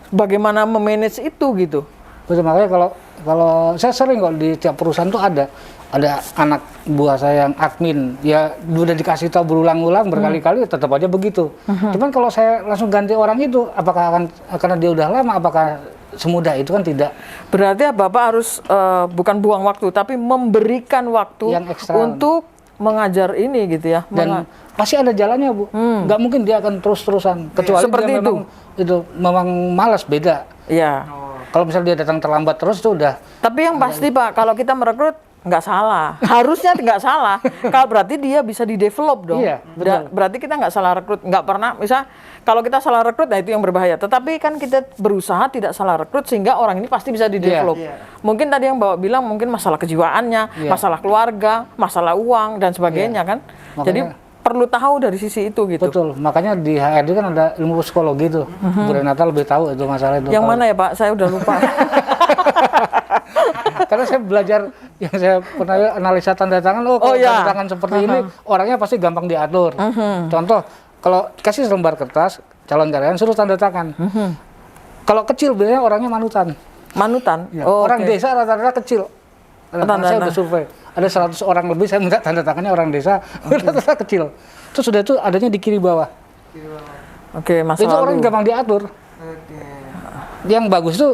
Bagaimana memanage itu gitu. Betul, makanya kalau saya sering kok di tiap perusahaan tuh ada anak buah saya yang admin, ya udah dikasih tahu berulang-ulang berkali-kali tetap aja begitu. Cuman kalau saya langsung ganti orang itu, apakah akan karena dia udah lama, apakah semudah itu? Kan tidak. Berarti Bapak harus bukan buang waktu, tapi memberikan waktu Yang ekstra. untuk mengajar ini gitu ya. Dan pasti ada jalannya, Bu. Nggak mungkin dia akan terus-terusan, kecuali Seperti dia memang malas, beda. Iya. Kalau misalnya dia datang terlambat terus itu udah. Tapi yang pasti Pak, kalau kita merekrut nggak salah, harusnya nggak salah. Kalau berarti dia bisa di-develop dong. Iya, betul. Berarti kita nggak salah rekrut, nggak pernah. Misal kalau kita salah rekrut, nah itu yang berbahaya. Tetapi kan kita berusaha tidak salah rekrut sehingga orang ini pasti bisa di-develop. Iya. Mungkin tadi yang Bapak bilang mungkin masalah kejiwaannya, Iya. masalah keluarga, masalah uang dan sebagainya kan. Jadi perlu tahu dari sisi itu gitu. Betul, makanya di HRD kan ada ilmu psikologi tuh. Bu Renata lebih tahu itu masalah itu. Yang mana ya Pak? Saya udah lupa. Karena saya belajar, yang saya pernah analisa tanda tangan, kalau iya. tanda tangan seperti ini orangnya pasti gampang diatur. Contoh, kalau kasih selembar kertas, calon karyawan suruh tanda tangan. Kalau kecil biasanya orangnya manutan. Manutan. Ya, Oh, orang oke. desa rata-rata kecil. Saya udah survei, ada 100 orang lebih, saya minta tanda tangannya orang desa, rata-rata kecil. Terus sudah itu adanya di kiri bawah. Oke, masa Itu orang lalu. gampang diatur. Oke. Yang bagus itu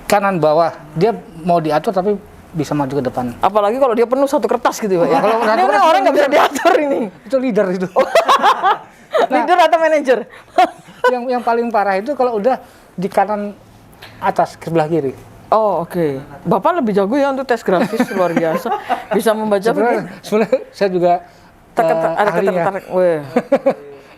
kanan bawah, dia mau diatur tapi bisa maju ke depan. Apalagi kalau dia penuh satu kertas gitu Pak ya. Kalau Ini natural orang nggak bisa diatur ini. Itu leader itu. Leader atau manajer? yang paling parah itu kalau udah di kanan atas ke sebelah kiri. Oh oke. Bapak lebih jago ya untuk tes grafis luar biasa. Bisa membaca begini. Sebenarnya saya juga Ada ahlinya. ketertarik. Weh.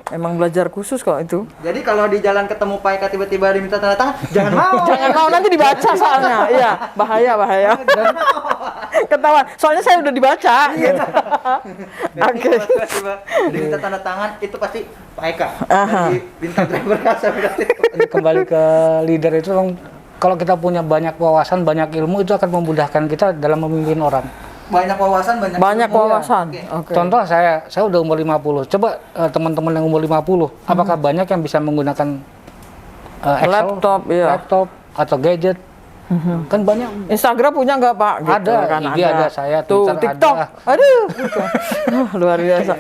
Emang belajar khusus kok itu. Jadi kalau di jalan ketemu Pak Eka tiba-tiba diminta tanda tangan, jangan mau. Jangan mau nanti dibaca soalnya. Iya, bahaya. Ketahuan. Soalnya saya udah dibaca gitu. Oke. Tiba-tiba diminta tanda tangan itu pasti Pak Eka. Dari bintang driver kasa berarti. Kembali ke leader itu memang kalau kita punya banyak wawasan, banyak ilmu itu akan memudahkan kita dalam memimpin orang. Banyak wawasan, Banyak ilmu. wawasan. Oke. Oke. Contoh saya udah umur 50. Coba teman-teman yang umur 50, apakah banyak yang bisa menggunakan Excel, Laptop, iya. laptop atau gadget? Kan banyak. Instagram punya nggak Pak? Gitu, Ada, kan IG ada, saya, Tuh, Twitter TikTok. ada. Aduh. Luar biasa.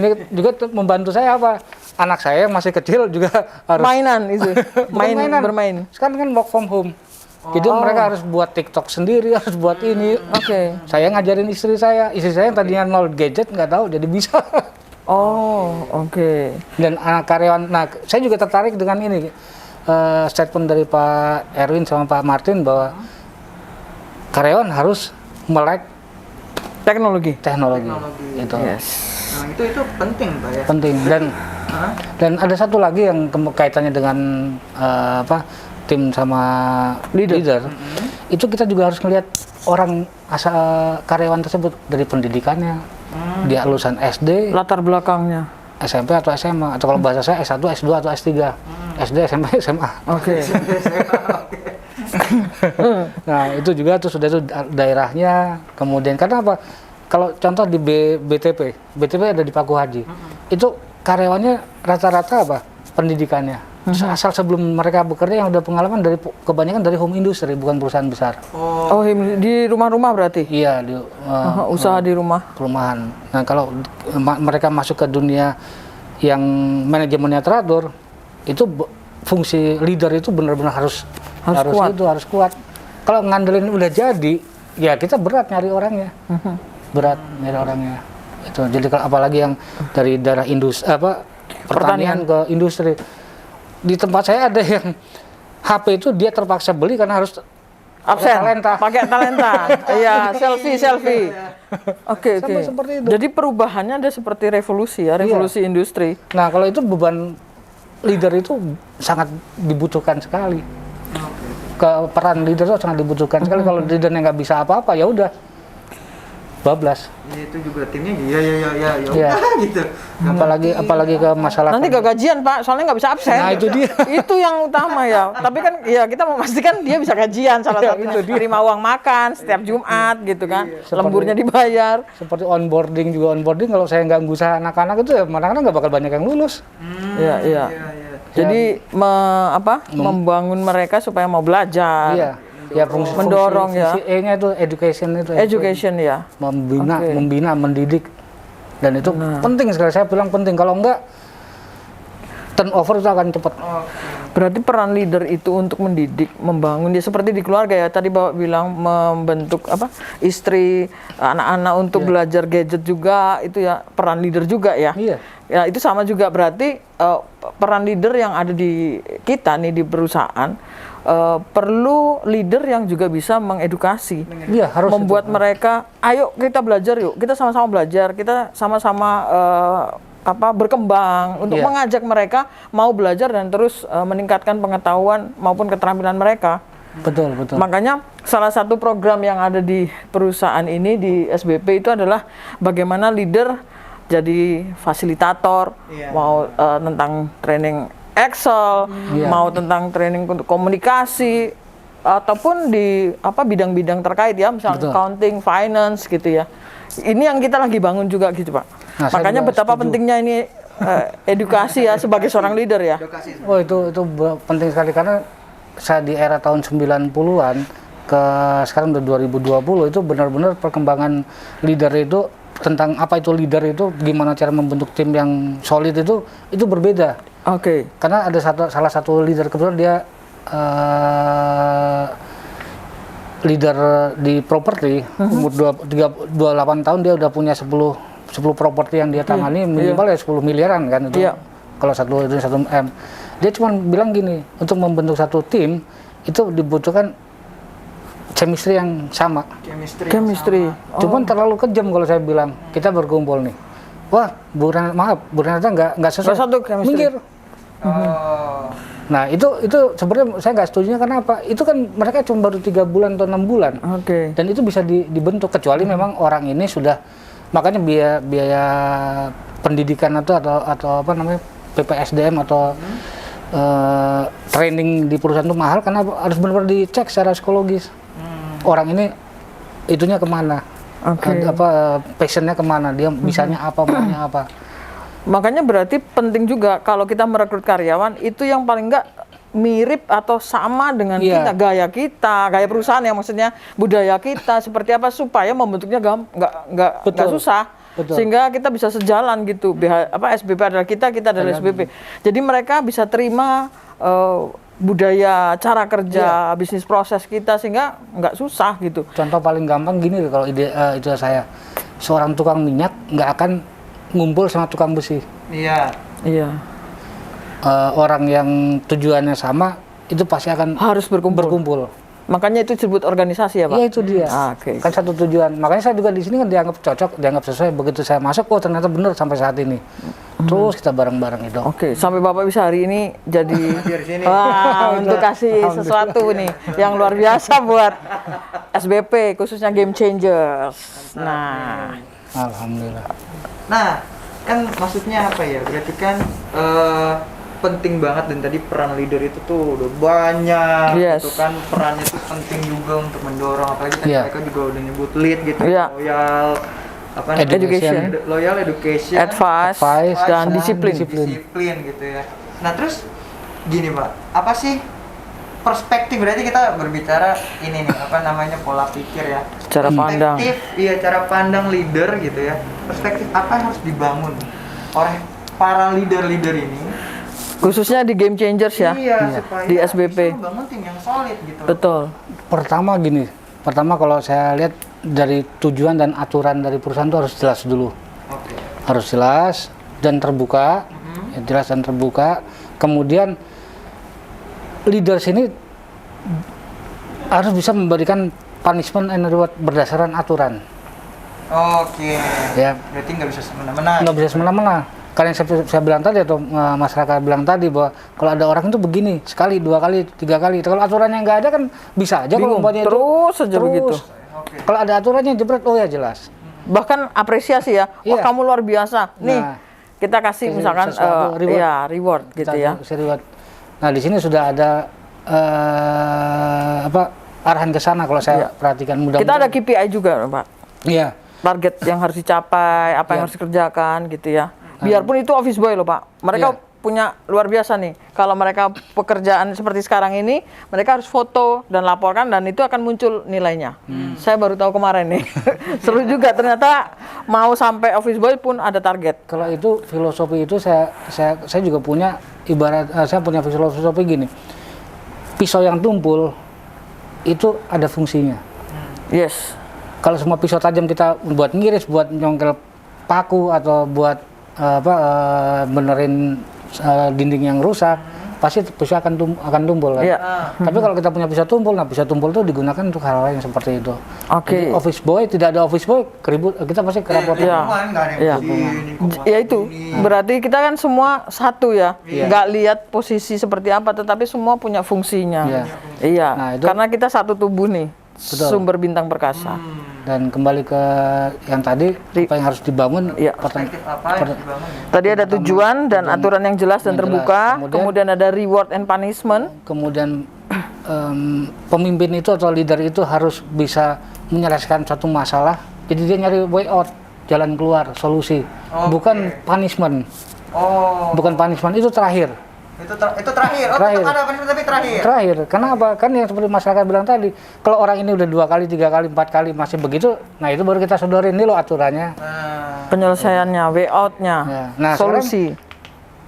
Ini juga membantu saya apa? Anak saya yang masih kecil juga harus Mainan itu. Bukan Bermain. Sekarang kan work from home. Jadi mereka harus buat TikTok sendiri, harus buat ini. Oke. Saya ngajarin istri saya yang tadinya nol gadget nggak tahu jadi bisa. Oh, oke. Dan anak karyawan, nah saya juga tertarik dengan ini statement dari Pak Erwin sama Pak Martin bahwa karyawan harus melek Teknologi. teknologi. Itu. Yes. itu penting Pak ya. penting. Dan ada satu lagi yang kaitannya dengan tim sama leader. Itu kita juga harus melihat orang asal karyawan tersebut dari pendidikannya, dia lulusan SD, Latar belakangnya. SMP atau SMA, atau kalau bahasa saya S1, S2 atau S3, SD, SMP, SMA. Oke. Nah itu juga tuh sudah itu daerahnya. Kemudian karena apa? Kalau contoh di BTP ada di Paku Haji, itu karyawannya rata-rata apa? Pendidikannya. Asal sebelum mereka bekerja yang udah pengalaman dari kebanyakan dari home industry, bukan perusahaan besar. Oh, di rumah-rumah berarti? Iya, di Usaha di rumah. perumahan. Nah kalau mereka masuk ke dunia yang manajemennya teratur, itu fungsi leader itu benar-benar harus kuat. harus kuat. Kalau ngandelin udah jadi, ya kita berat nyari orangnya, berat nyari orangnya. Itu jadi apalagi yang dari daerah industri pertanian ke industri. Di tempat saya ada yang HP itu dia terpaksa beli karena harus Absen. talenta. Pakai talenta. Iya, selfie. Oke. Sampai seperti itu. Jadi perubahannya ada seperti revolusi ya, revolusi industri. Nah kalau itu beban leader itu sangat dibutuhkan sekali. Peran leader itu sangat dibutuhkan sekali. Kalau leadernya nggak bisa apa-apa ya udah bablas. Ya, itu juga timnya ya Iya. gitu. Apalagi ke masalah Nanti gak gajian Pak, soalnya nggak bisa absen. Nah, itu dia. Itu yang utama ya. Tapi kan ya kita memastikan dia bisa gajian salah satunya. Terima uang makan setiap Jumat gitu kan. Lemburnya dibayar. seperti onboarding kalau saya nggak usaha anak-anak itu ya anak-anak nggak bakal banyak yang lulus. Iya. Jadi membangun mereka supaya mau belajar. Iya. Ya Mendorong ya. fungsi E-nya itu Education ya. membina, mendidik. Dan itu penting sekali, saya bilang penting. Kalau enggak turnover itu akan cepat. Berarti peran leader itu untuk mendidik, membangun dia seperti di keluarga ya. Tadi Bapak bilang membentuk istri, anak-anak untuk belajar gadget juga, itu ya peran leader juga ya. Iya. Ya itu sama juga berarti peran leader yang ada di kita nih di perusahaan perlu leader yang juga bisa mengedukasi. Iya, harus membuat mereka, ayo kita belajar yuk, kita sama-sama belajar, kita sama-sama berkembang untuk mengajak mereka mau belajar dan terus meningkatkan pengetahuan maupun keterampilan mereka. Betul. Makanya salah satu program yang ada di perusahaan ini di SBP itu adalah bagaimana leader jadi fasilitator, mau tentang training Excel, mau tentang training untuk komunikasi ataupun di bidang-bidang terkait ya, misalnya accounting, finance gitu ya. Ini yang kita lagi bangun juga gitu Pak. Nah, makanya betapa pentingnya ini edukasi ya sebagai seorang leader ya. Oh itu penting sekali karena saya di era tahun 90-an ke sekarang udah 2020 itu benar-benar perkembangan leader itu tentang apa itu leader itu, gimana cara membentuk tim yang solid itu berbeda. Oke. Karena ada salah satu leader kebetulan dia leader di properti, umur 28 tahun dia udah punya 10 properti yang dia tangani, minimal ya 10 miliaran kan itu. Kalau satu M. Dia cuma bilang gini, untuk membentuk satu tim itu dibutuhkan chemistry yang sama. Chemistry. Cuman terlalu kejam kalau saya bilang, kita berkumpul nih. Wah, Bu Renata nggak sesuai. Satu chemistry. Minggir. Nah itu sebenarnya saya nggak setuju karena apa? Itu kan mereka cuma baru 3 bulan atau 6 bulan. Oke. Dan itu bisa dibentuk kecuali memang orang ini sudah, makanya biaya pendidikan atau apa namanya PPSDM atau training di perusahaan itu mahal karena harus benar-benar dicek secara psikologis. Orang ini itunya kemana? Passionnya kemana? Dia bisanya apa? Maunya apa? Makanya berarti penting juga kalau kita merekrut karyawan itu yang paling enggak mirip atau sama dengan gaya perusahaan ya, maksudnya budaya kita seperti apa supaya membentuknya nggak susah. Betul. Sehingga kita bisa sejalan gitu. SBP adalah kita adalah SBP. Jadi mereka bisa terima budaya, cara kerja, bisnis proses kita sehingga nggak susah gitu. Contoh paling gampang gini kalau ide itu saya, seorang tukang minyak nggak akan ngumpul sama tukang besi. Iya. Orang yang tujuannya sama itu pasti akan harus berkumpul. Makanya itu disebut organisasi ya Pak? Iya itu dia. Oke. Kan satu tujuan. Makanya saya juga di sini kan dianggap cocok, dianggap sesuai. Begitu saya masuk, oh ternyata benar sampai saat ini. Terus kita bareng-bareng itu. Oke, sampai Bapak bisa hari ini jadi Di sini. wah untuk kasih sesuatu nih yang luar biasa buat SBP khususnya Game Changers. Nah, Alhamdulillah. Nah, kan maksudnya apa ya? Berarti kan penting banget, dan tadi peran leader itu tuh udah banyak Yes. gitu kan, perannya tuh penting juga untuk mendorong, apalagi kan Iya. mereka juga udah nyebut lead gitu, Iya. loyal, apa namanya? Education. Loyal, education, advice, Advice, dan sama disiplin. disiplin gitu ya. Nah terus gini Pak, apa sih perspektif, berarti kita berbicara ini nih, apa namanya, pola pikir ya, Cara pandang. perspektif, iya, cara pandang leader gitu ya. Perspektif apa yang harus dibangun oleh para leader-leader ini, Khususnya di Game Changers ya. iya, supaya Di SBP. bisa membangun tim yang solid gitu. Betul. Pertama gini, pertama kalau saya lihat dari tujuan dan aturan dari perusahaan itu harus jelas dulu. Oke. Harus jelas dan terbuka, ya, jelas dan terbuka. Kemudian leaders ini harus bisa memberikan punishment and reward berdasarkan aturan. Oke. Ya, Berarti nggak bisa semena-mena. nggak bisa semena-mena. Karena yang saya bilang tadi atau masyarakat bilang tadi bahwa kalau ada orang itu begini sekali, 2 kali, 3 kali. Kalau aturannya nggak ada kan bisa aja kalau Bingung. umpamanya itu Terus saja begitu. Oke. Kalau ada aturannya jebret, oh ya jelas. Bahkan apresiasi ya. Wah, Iya. kamu luar biasa. Nih, Nah, kita kasih kasih misalkan sesuatu, reward. ya reward gitu Kita ya. kasih reward. Nah di sini sudah ada arahan ke sana kalau saya perhatikan. Kita ada KPI juga, Pak. Iya. Target yang harus dicapai, apa yang harus dikerjakan gitu ya. Biarpun itu office boy loh Pak, mereka Iya. punya luar biasa nih. Kalau mereka pekerjaan seperti sekarang ini, mereka harus foto dan laporkan dan itu akan muncul nilainya. Saya baru tahu kemarin nih. Seru juga ternyata mau sampai office boy pun ada target. Kalau itu filosofi itu saya juga punya saya punya filosofi gini. Pisau yang tumpul itu ada fungsinya. Yes. Kalau semua pisau tajam kita buat ngiris, buat nyongkel paku atau buat benerin dinding yang rusak, pasti pisau akan tumpul kan. Iya. Tapi kalau kita punya pisau tumpul, nah pisau tumpul itu digunakan untuk hal-hal yang seperti itu. Oke. Jadi office boy, tidak ada office boy, keribut, kita pasti keraputan. Iya. Nggak ada Iya. yang begini, kok Ya itu, begini. berarti kita kan semua satu ya, Iya. nggak lihat posisi seperti apa, tetapi semua punya fungsinya. Iya. Iya, Nah, itu- karena kita satu tubuh nih, Betul. sumber bintang perkasa. Dan kembali ke yang tadi, apa yang harus dibangun, Iya. Perspektif apa yang dibangun ya? Tadi ada tujuan dan aturan yang jelas dan yang jelas. terbuka, Kemudian- kemudian ada reward and punishment. kemudian pemimpin itu atau leader itu harus bisa menyelesaikan suatu masalah, jadi dia nyari way out, jalan keluar, solusi, Oke. bukan punishment. Oh, Bukan punishment, itu terakhir. itu terakhir. Oh, Terakhir. tetap ada punishment tapi terakhir. Terakhir, kenapa? Kan yang seperti masyarakat bilang tadi, kalau orang ini udah 2 kali, 3 kali, 4 kali masih begitu, nah itu baru kita sodorin, ini loh aturannya. Nah, Penyelesaiannya, way out-nya, Ya. Nah, solusi.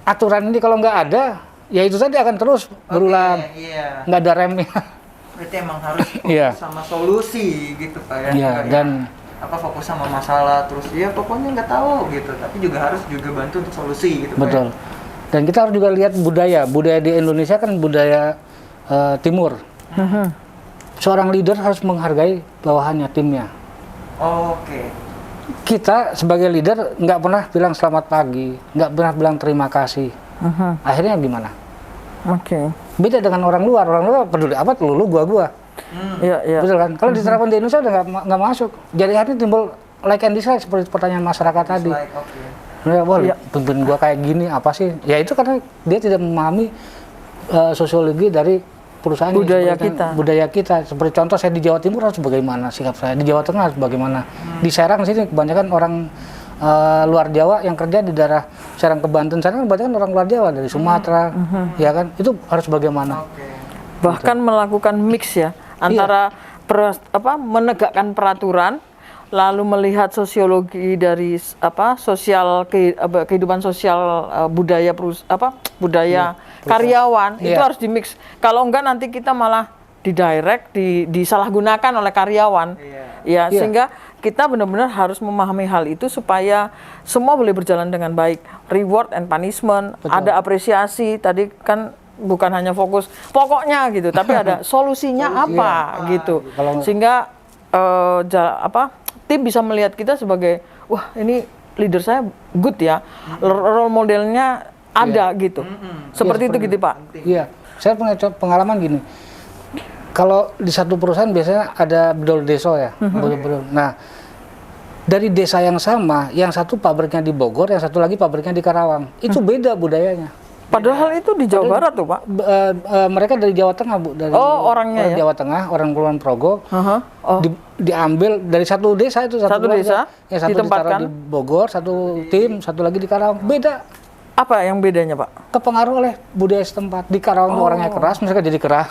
Aturan ini kalau nggak ada, ya itu tadi akan terus berulang, oke, iya. nggak ada remnya. Berarti emang harus fokus Iya. sama solusi gitu Pak ya. Iya, Nggak dan- yang apa fokus sama masalah terus ya pokoknya nggak tahu gitu, tapi juga harus juga bantu untuk solusi gitu Pak. Betul. Dan kita harus juga lihat budaya di Indonesia kan budaya timur. Seorang leader harus menghargai bawahannya, timnya. Oke. Kita sebagai leader nggak pernah bilang selamat pagi, nggak pernah bilang terima kasih. Akhirnya gimana? Oke. Beda dengan orang luar peduli apa lu gua. Iya, iya. Betul kan? Kalau diterapkan di Indonesia udah nggak masuk. Jadi akhirnya timbul like and dislike seperti pertanyaan masyarakat tadi. Like, oke. Ya, boleh. Iya. Pimpin gua kayak gini apa sih? Ya itu karena dia tidak memahami sosiologi dari perusahaan yang Budaya seperti- kita. budaya kita. Seperti contoh saya di Jawa Timur harus bagaimana sikap saya, di Jawa Tengah harus bagaimana. Di Serang sini kebanyakan orang luar Jawa yang kerja di daerah Serang ke Banten sana kebanyakan orang luar Jawa dari Sumatera, ya kan? Itu harus bagaimana? Oke. Bahkan melakukan mix ya antara menegakkan peraturan lalu melihat sosiologi dari kehidupan sosial budaya budaya karyawan itu Iya. harus dimix. Kalau enggak nanti kita malah didirect disalahgunakan oleh karyawan. Iya. Ya, Iya. sehingga kita benar-benar harus memahami hal itu supaya semua boleh berjalan dengan baik. Reward and punishment, Betul. ada apresiasi. Tadi kan bukan hanya fokus pokoknya gitu, tapi ada solusinya apa gitu. Kalau- Sehingga tim bisa melihat kita sebagai wah ini leader saya good ya, role modelnya ada gitu. Seperti itu gitu Pak. Iya, saya punya pengalaman gini. Kalau di satu perusahaan biasanya ada bedol deso ya, bedol-bedol. Nah, dari desa yang sama, yang satu pabriknya di Bogor, yang satu lagi pabriknya di Karawang, itu beda budayanya. Padahal itu di Jawa Barat tuh Pak. Mereka dari Jawa Tengah Bu, dari orangnya ya? Jawa Tengah, orang Kulon Progo. Oh. Diambil dari satu desa itu Satu keluarga. desa, yang satu ditempatkan. ditaruh di Bogor, satu tim, satu lagi di Karawang. Beda, Apa yang bedanya Pak? kepengaruh oleh budaya setempat. Di Karawang tuh orangnya keras, mereka jadi keras.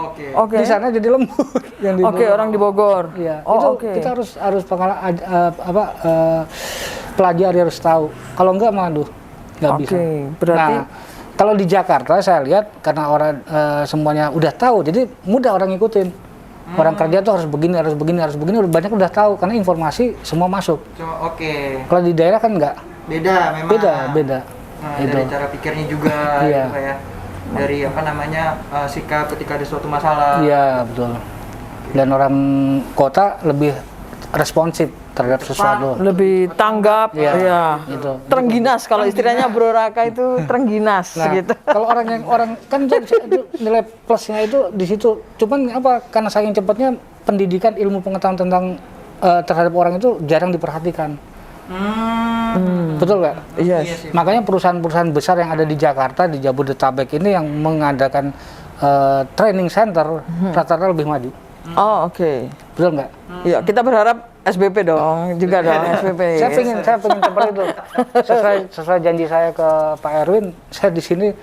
Oke. Oke. Di sana jadi lembut. Yang di Oke, Bogor. orang di Bogor. Iya, Oh, itu oke. kita harus pelajari, harus tahu. Kalau enggak malah nggak Oke, bisa. berarti- Nah, kalau di Jakarta saya lihat karena orang semuanya udah tahu, jadi mudah orang ngikutin. Orang kerja tuh harus begini, harus begini, harus begini. Banyak udah tahu karena informasi semua masuk. Oke. Kalau di daerah kan enggak. Beda memang. Beda. Nah, Itu. dari cara pikirnya juga Iya. gitu Pak ya. Dari sikap ketika ada suatu masalah. Iya, betul. Dan orang kota lebih responsif terhadap sesuatu. Lebih tanggap, Iya, ya. gitu. Terengginas kalau istilahnya Bro Raka itu terengginas Nah, gitu. kalau orang kan itu nilai plusnya itu di situ. Cuman apa? Karena saking cepatnya pendidikan ilmu pengetahuan tentang terhadap orang itu jarang diperhatikan. Betul nggak? Iya. sih. Makanya perusahaan-perusahaan besar yang ada di Jakarta, di Jabodetabek ini yang mengadakan training center rata-rata lebih maju. Oh, oke. Betul nggak? Iya, kita berharap SBP dong, juga dong SBP. Saya pengen seperti itu. Sesuai janji saya ke Pak Erwin, saya di sini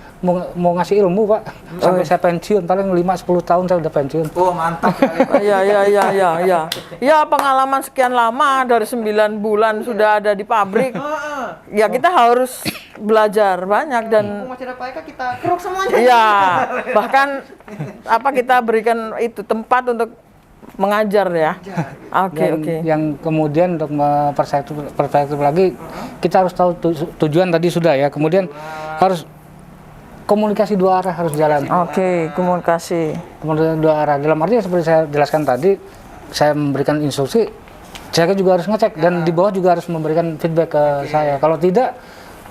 mau ngasih ilmu Pak. Sampai saya pensiun, paling 5-10 tahun saya udah pensiun. Oh, mantap sekali Pak. Iya. Ya, pengalaman sekian lama dari 9 bulan sudah ada di pabrik. Ya, kita harus belajar banyak dan Masih ada Pak Eka, kita keruk semuanya. iya, bahkan kita berikan itu tempat untuk mengajar ya. Oke, Dan oke. yang kemudian untuk perspektif lagi, kita harus tahu tujuan tadi sudah ya. Kemudian harus komunikasi dua arah harus jalan. Oke, komunikasi. Kemudian dua arah. Dalam arti seperti saya jelaskan tadi, saya memberikan instruksi, saya juga harus ngecek dan di bawah juga harus memberikan feedback ke saya. Kalau tidak,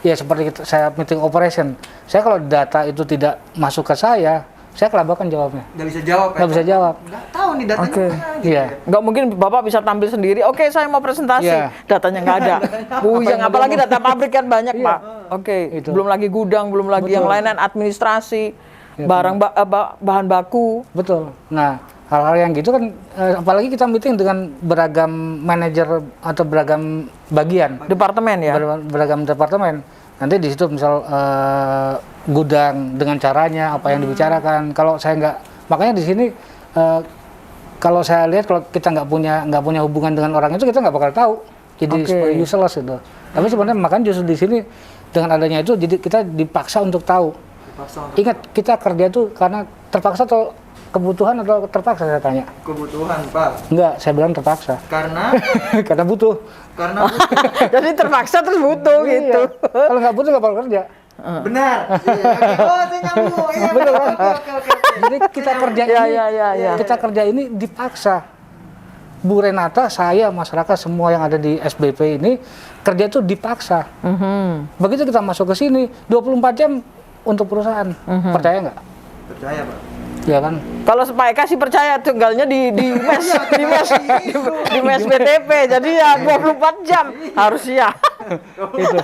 ya seperti saya meeting operation. Saya kalau data itu tidak masuk ke saya kelabakan jawabnya. Nggak bisa jawab. Nggak bisa jawab. Nggak tahu nih datanya Oke. mana gitu. Iya. Nggak mungkin Bapak bisa tampil sendiri. Oke, saya mau presentasi. Iya. Datanya nggak ada. Buyang, apalagi data pabrik kan banyak, Iya. Pak. Oke, Itu. belum lagi gudang, belum lagi yang lain-lain administrasi, Iya, bahan baku. Betul. Nah, hal-hal yang gitu kan, apalagi kita meeting dengan beragam manajer atau beragam bagian, Departemen ya. beragam departemen. Nanti di situ misal gudang dengan caranya apa yang dibicarakan. Kalau saya nggak, makanya di sini kalau saya lihat kalau kita nggak punya hubungan dengan orang itu kita nggak bakal tahu. Jadi Oke. seperti useless itu. Tapi sebenarnya makanya justru di sini dengan adanya itu jadi kita dipaksa untuk tahu. Dipaksa untuk Ingat kita kerja itu karena terpaksa atau kebutuhan atau terpaksa saya tanya. kebutuhan Pak. Enggak, saya bilang terpaksa. Karena Karena butuh. karena Jadi terpaksa terus butuh gitu. Iya. Kalau nggak butuh nggak bakal kerja. benar. Iya, oke. Oh, saya nyambung. Iya, Betul kan? oke. Jadi kita kerja Iya, ini, iya. kita kerja ini dipaksa. Bu Renata, saya, masyarakat semua yang ada di SBP ini kerja itu dipaksa. Begitu kita masuk ke sini 24 jam untuk perusahaan. Percaya nggak? Percaya Pak. Ya kan? Kalau Pak Eka sih percaya tinggalnya di mes BTP. Jadi ya 24 jam harus ya. Itu.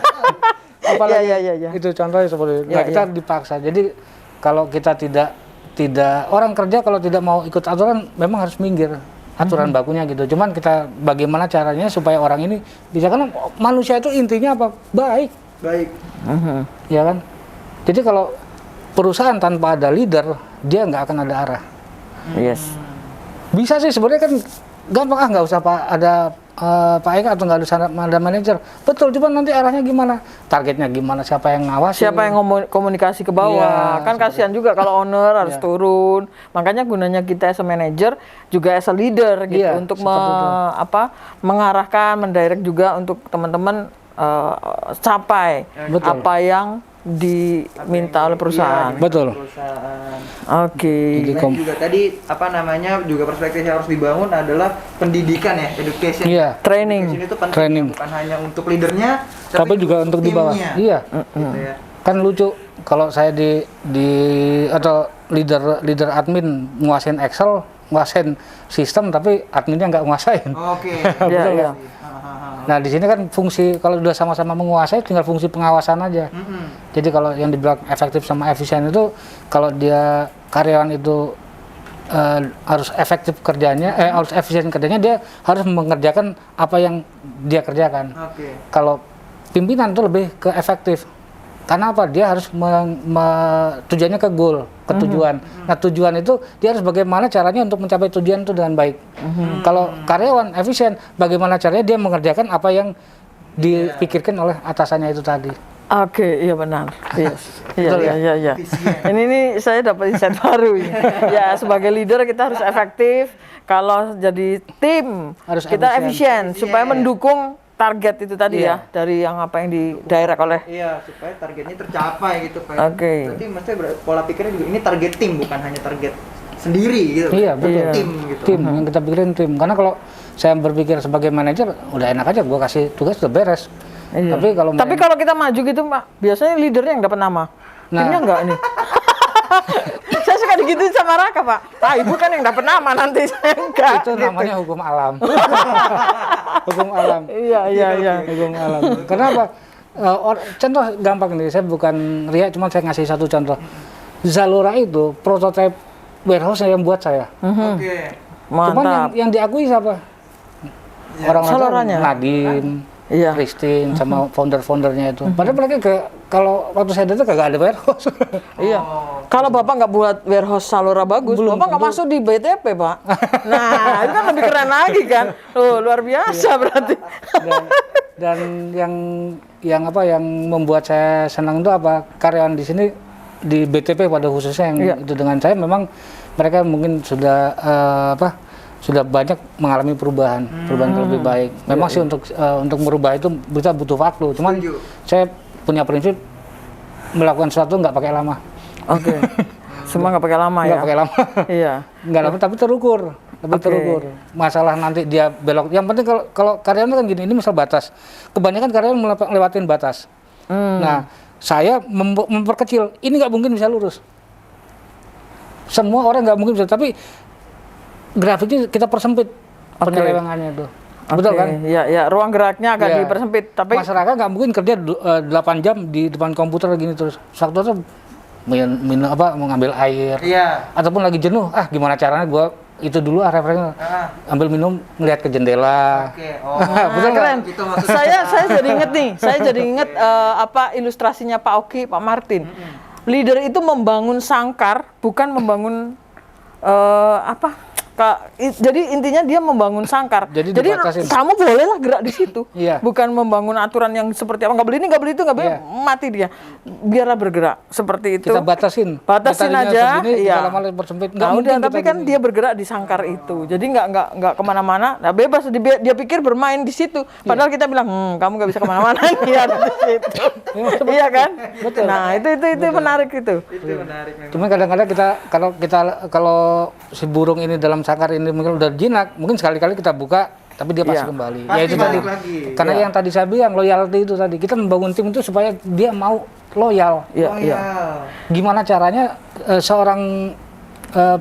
Apalagi Iya. itu contohnya seperti itu. Ya, Nah, kita ya. dipaksa. Jadi kalau kita tidak orang kerja kalau tidak mau ikut aturan memang harus minggir aturan bakunya gitu. Cuman kita bagaimana caranya supaya orang ini bisa, karena manusia itu intinya apa? Baik, Baik. ya kan? Jadi kalau perusahaan tanpa ada leader, dia nggak akan ada arah. Yes. Bisa sih sebenarnya kan gampang, nggak usah ada Pak Eka atau nggak ada manajer. Betul, cuma nanti arahnya gimana? Targetnya gimana? Siapa yang ngawasi? Siapa yang komunikasi ke bawah? Iya, Kan kasihan juga kalau owner harus Iya. turun. Makanya gunanya kita as a manager juga as a leader gitu Iya, untuk seperti itu. mengarahkan, mendirect juga untuk teman-teman capai Betul. apa yang diminta oleh perusahaan. Iya, Betul. perusahaan. Oke. Jadi Dan juga tadi apa namanya juga perspektif yang harus dibangun adalah pendidikan ya, education. Iya. Training. Education itu penting, Training. bukan hanya untuk leadernya, Tapi juga untuk di bawah. timnya. Iya. Gitu ya. Kan lucu kalau saya di atau leader admin nguasain Excel, nguasain sistem tapi adminnya nggak nguasain. Oke. Iya, iya. Nah di sini kan fungsi kalau udah sama-sama menguasai tinggal fungsi pengawasan aja. Jadi kalau yang dibilang efektif sama efisien itu kalau dia karyawan itu harus efektif kerjanya, harus efisien kerjanya, dia harus mengerjakan apa yang dia kerjakan. Oke. Kalau pimpinan itu lebih ke efektif. Karena apa? Dia harus tujuannya ke goal, ke tujuan. Nah tujuan itu dia harus bagaimana caranya untuk mencapai tujuan itu dengan baik. Kalau karyawan efisien, bagaimana caranya dia mengerjakan apa yang dipikirkan oleh atasannya itu tadi. Oke, iya benar. Iya, Betul ya? iya. Ini saya dapat insight baru. Ini. Ya, sebagai leader kita harus efektif. Kalau jadi tim, Harus kita efisien. efisien supaya mendukung target itu tadi Iya. ya, dari yang apa yang di direct oleh. Iya, supaya targetnya tercapai gitu Pak. Oke. Berarti maksudnya pola pikirnya juga ini target tim bukan hanya target sendiri gitu. Iya, betul. Iya. Tim gitu. Tim yang kita pikirin tim. Karena kalau saya berpikir sebagai manajer, udah enak aja, gua kasih tugas udah beres. Iya. Tapi kalau kita maju gitu, Pak, biasanya leadernya yang dapat nama. Nah. Timnya enggak nih. Saya suka digituin sama Raka, Pak. Pak, Ibu kan yang dapat nama nanti saya enggak. itu namanya hukum alam. Hukum alam. Iya. Hukum alam. Kenapa? Contoh gampang nih, saya bukan riak, cuma saya ngasih satu contoh. Zalora itu prototipe warehouse yang buat saya. Oke. Cuman Mantap. yang diakui siapa? Orang-orang Zaloranya. Nadine, Iya. Christine, sama founder-foundernya itu. Padahal mereka kalau waktu saya datang kagak ada warehouse. Iya. Kalau Bapak nggak buat warehouse Zalora bagus, Bapak nggak masuk di BTP, Pak. Nah, itu kan lebih keren lagi kan. Tuh, luar biasa berarti. dan yang membuat saya senang itu apa, karyawan di sini di BTP pada khususnya yang Iya. itu dengan saya memang mereka mungkin sudah sudah banyak mengalami perubahan yang lebih baik. Memang sih untuk merubah itu kita butuh waktu. Cuman Setuju. saya punya prinsip melakukan sesuatu nggak pakai lama. Oke. Semua nggak pakai lama ya. Nggak pakai lama. Iya. Nggak lama tapi terukur. Terukur. Masalah nanti dia belok. Yang penting kalau karyawan kan gini, ini misal batas. Kebanyakan karyawan melewatin batas. Nah, saya memperkecil. Ini nggak mungkin bisa lurus. Semua orang nggak mungkin bisa, tapi grafiknya kita persempit penyelewengannya itu. Betul kan? Iya, ruang geraknya agak Iya. dipersempit, tapi Masyarakat nggak mungkin kerja 8 jam di depan komputer gini terus. Waktu itu minum mau ngambil air. Iya. Ataupun lagi jenuh, gimana caranya gua itu dulu referensinya. Ambil minum, ngelihat ke jendela. Oke. Oh. Betul nggak? keren. Gitu maksudnya. Saya jadi inget nih, saya jadi inget ilustrasinya Pak Oki, Pak Martin. Leader itu membangun sangkar, bukan membangun jadi intinya dia membangun sangkar. Jadi dibatasin. kamu bolehlah gerak di situ. Iya. Bukan membangun aturan yang seperti apa, nggak beli ini, nggak beli itu, nggak beli, Iya. mati dia. Biarlah bergerak seperti itu. Kita batasin. Batasin Tadinya aja, segini, iya. lama-lama persempit. Nggak Nah, mungkin udah, tapi kita kan gini. dia bergerak di sangkar itu, jadi nggak kemana-mana. Nah, bebas, dia pikir bermain di situ. Padahal kita bilang, kamu nggak bisa kemana-mana, dia ada di situ. Iya kan? Betul. Nah, itu menarik itu. Itu menarik memang. Cuma kadang-kadang kalau si burung ini dalam sangkar ini mungkin udah jinak, mungkin sekali-kali kita buka, tapi dia pasti Iya. kembali. Pasti Ya itu balik tadi. lagi. Karena Iya. yang tadi saya bilang loyalty itu tadi, kita membangun tim itu supaya dia mau loyal. Iya, Oh, iya. Gimana caranya seorang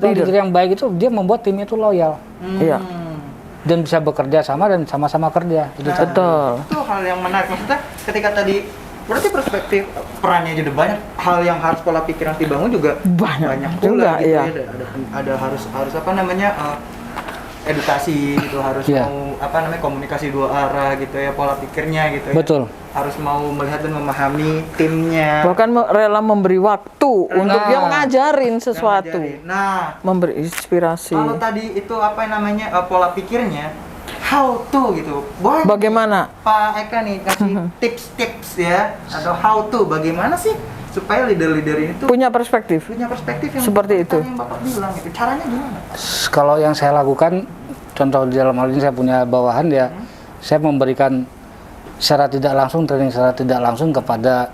leader yang baik itu dia membuat timnya itu loyal Iya. dan bisa bekerja sama dan sama-sama kerja. Itu tadi. Betul. Itu hal yang menarik. Maksudnya ketika tadi berarti perspektif perannya jadi banyak, hal yang harus pola pikir yang dibangun juga Banyak pula juga, gitu iya. ya. Ada harus apa namanya edukasi gitu, harus Iya. mau komunikasi dua arah gitu ya, pola pikirnya gitu ya. Betul. Harus mau melihat dan memahami timnya. Bahkan rela memberi waktu untuk dia ngajarin sesuatu, Ngajarin. Nah, memberi inspirasi. kalau tadi itu pola pikirnya how to gitu. Boleh Bagaimana? Pak Eka nih kasih tips-tips ya, atau how to bagaimana sih supaya leader-leader ini tuh Punya perspektif. punya perspektif yang Seperti itu. yang Bapak bilang itu. Caranya gimana? Kalau yang saya lakukan, contoh di dalam hal ini saya punya bawahan ya, saya memberikan secara tidak langsung training secara tidak langsung kepada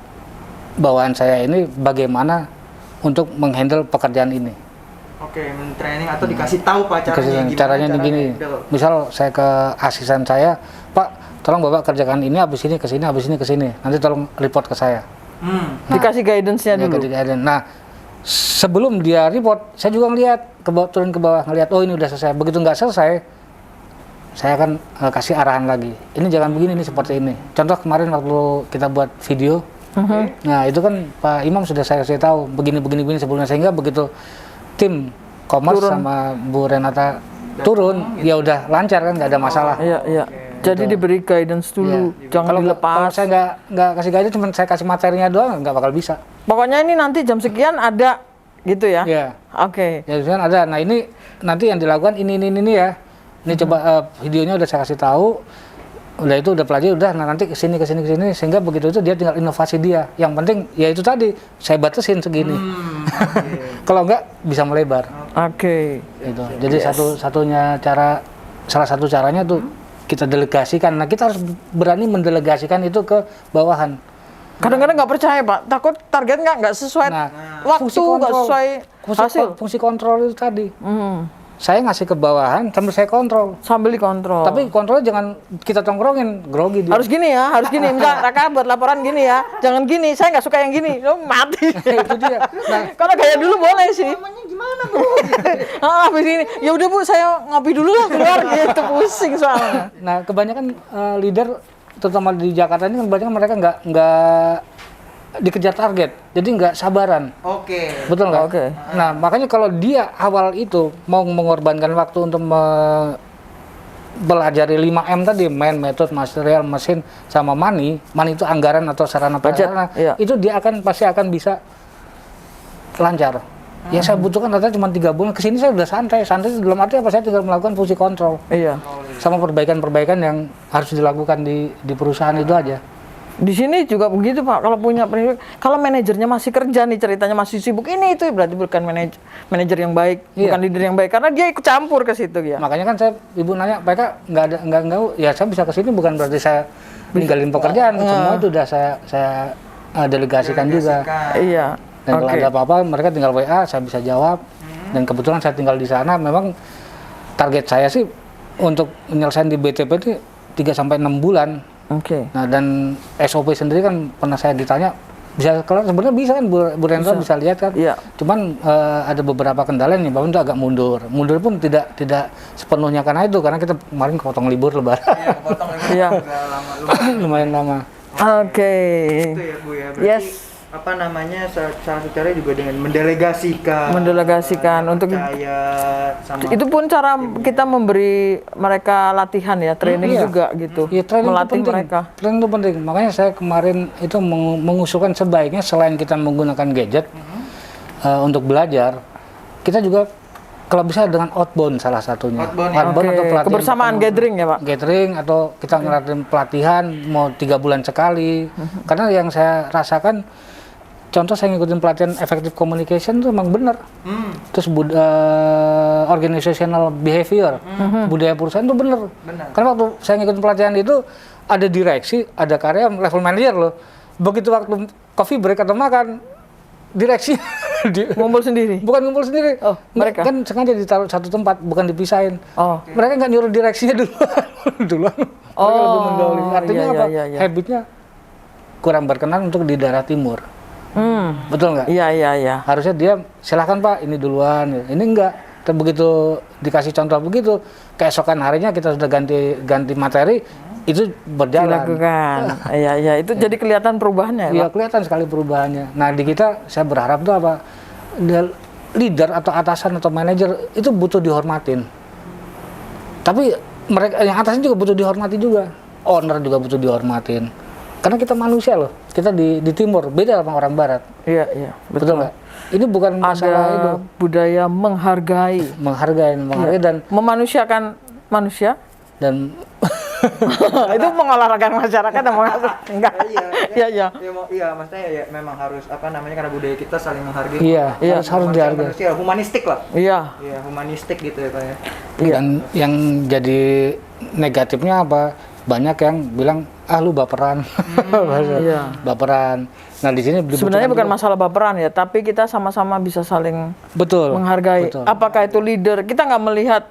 bawaan saya ini bagaimana untuk menghandle pekerjaan ini. Oke, men-training atau dikasih tahu Pak Caranya begini. Misal saya ke asisten saya, Pak, tolong Bapak kerjakan ini, habis ini ke sini, habis ini ke sini. Nanti tolong report ke saya. Dikasih guidance-nya Ya, dulu. Nah, sebelum dia report, saya juga ngeliat ke bawah, turun ke bawah, ngeliat, oh ini udah selesai. Begitu nggak selesai, saya akan kasih arahan lagi. Ini jangan begini, ini seperti ini. Contoh kemarin waktu kita buat video, nah itu kan Pak Imam sudah saya kasih tahu begini sebelumnya, sehingga begitu tim Commerce sama Bu Renata turun, ya udah lancar kan, nggak ada masalah. Iya, iya. Jadi diberi guidance dulu, jangan Kalau dilepas. saya nggak kasih guidance, cuma saya kasih materinya doang, nggak bakal bisa. Pokoknya ini nanti jam sekian ada gitu ya. Iya. Oke. Ya kan ada. Nah ini nanti yang dilakukan ini ya. Ini coba videonya udah saya kasih tahu. Udah itu udah pelajari, udah nah nanti kesini sehingga begitu itu dia tinggal inovasi dia. Yang penting ya itu tadi saya batasin segini. Kalau enggak bisa melebar. Oke. Gitu. Jadi salah satu caranya tuh kita delegasikan. Nah kita harus berani mendelegasikan itu ke bawahan. Kadang-kadang nggak percaya Pak, takut target nggak sesuai waktu, nggak sesuai hasil. Fungsi kontrol itu tadi. Saya ngasih ke bawahan sambil saya kontrol. Sambil dikontrol. Tapi kontrolnya jangan kita tongkrongin, grogi dia. Harus gini ya, harus gini. Misal Raka buat laporan gini ya, jangan gini. Saya nggak suka yang gini, lo mati. Itu dia. Nah, kalau kayak dulu boleh sih. Namanya gimana bro? Habis ini, ya udah Bu, saya ngopi dulu lah keluar gitu, pusing soalnya. nah kebanyakan leader, terutama di Jakarta ini, kebanyakan mereka nggak dikejar target, jadi nggak sabaran. Oke. Betul nggak? Oke. Nah makanya kalau dia awal itu mau mengorbankan waktu untuk pelajari 5M tadi, main, method, material, mesin, sama money itu anggaran atau sarana prasarana, itu dia pasti akan bisa lancar. Ya saya butuhkan ternyata cuma 3 bulan, kesini saya udah santai dalam arti apa, saya tinggal melakukan fungsi kontrol. Iya. Sama perbaikan yang harus dilakukan di perusahaan itu aja. Di sini juga begitu Pak, kalau punya pendidik, kalau manajernya masih kerja nih, ceritanya masih sibuk, ini itu berarti bukan manajer yang baik, bukan leader yang baik, karena dia ikut campur ke situ ya. Makanya kan ibu nanya, PK nggak, ya saya bisa ke sini bukan berarti saya ninggalin pekerjaan, semua itu udah saya delegasikan juga. Iya. Dan kalau ada apa-apa mereka tinggal WA, saya bisa jawab. Dan kebetulan saya tinggal di sana, memang target saya sih untuk menyelesaikan di BTP itu 3-6 bulan. Oke. Nah dan SOP sendiri kan pernah saya ditanya, bisa kelar, sebenarnya bisa kan Bu Rento bisa lihat kan. Iya. Cuman ada beberapa kendala nih, Bapak itu agak mundur pun tidak sepenuhnya karena itu, karena kita kemarin kepotong libur lebaran. Iya, kepotong lagi. Iya. Lumayan lama. Oke. Itu ya Bu ya. Berarti apa namanya, salah satu caranya juga dengan mendelegasikan Untuk percaya sama itu pun cara kita memberi mereka latihan ya, training juga gitu. Iya, training melatih itu penting. mereka. Training itu penting. Makanya saya kemarin itu mengusulkan sebaiknya selain kita menggunakan gadget untuk belajar, kita juga kalau bisa dengan outbound salah satunya. Outbound atau pelatihan kebersamaan gathering ya Pak. Gathering atau kita ngelakuin pelatihan mau 3 bulan sekali. Karena yang saya rasakan, contoh saya ngikutin pelatihan effective communication itu memang benar. Terus organizational behavior, budaya perusahaan itu benar. Karena waktu saya ngikutin pelatihan itu ada direksi, ada karyawan, level manager loh. Begitu waktu coffee break atau makan, direksi ngumpul sendiri. Bukan ngumpul sendiri. Oh, mereka kan sengaja ditaruh satu tempat, bukan dipisahin. Oh. Mereka nggak nyuruh direksinya duluan. Mereka lebih mendahului. Artinya apa? Habitnya kurang berkenan untuk di daerah timur. Betul nggak? Iya. Harusnya dia silahkan Pak, ini duluan. Ini enggak. Tapi begitu dikasih contoh begitu, keesokan harinya kita sudah ganti materi, itu berjalan. Dilakukan. Iya. Itu jadi kelihatan perubahannya. Iya, kelihatan sekali perubahannya. Nah di kita, saya berharap tuh apa? Leader atau atasan atau manajer itu butuh dihormatin. Tapi mereka yang atasnya juga butuh dihormati juga. Owner juga butuh dihormatin. Karena kita manusia loh, kita di timur, beda sama orang barat. Iya, betul nggak? Ini bukan masalah itu. Budaya menghargai dan memanusiakan manusia. Dan itu mengolahraga masyarakat dan enggak? Iya. Iya, maksudnya ya memang harus apa namanya, karena budaya kita saling menghargai. Iya, harus dihargai. Manusia humanistik lah. Iya, humanistik gitu ya Pak ya. Iya. Dan yang jadi negatifnya apa? Banyak yang bilang lu baperan. Bahasa, Iya. baperan. Nah, di sini Sebenarnya bukan juga. masalah baperan ya, tapi kita sama-sama bisa saling Betul. menghargai. Betul. Apakah itu leader? Kita nggak melihat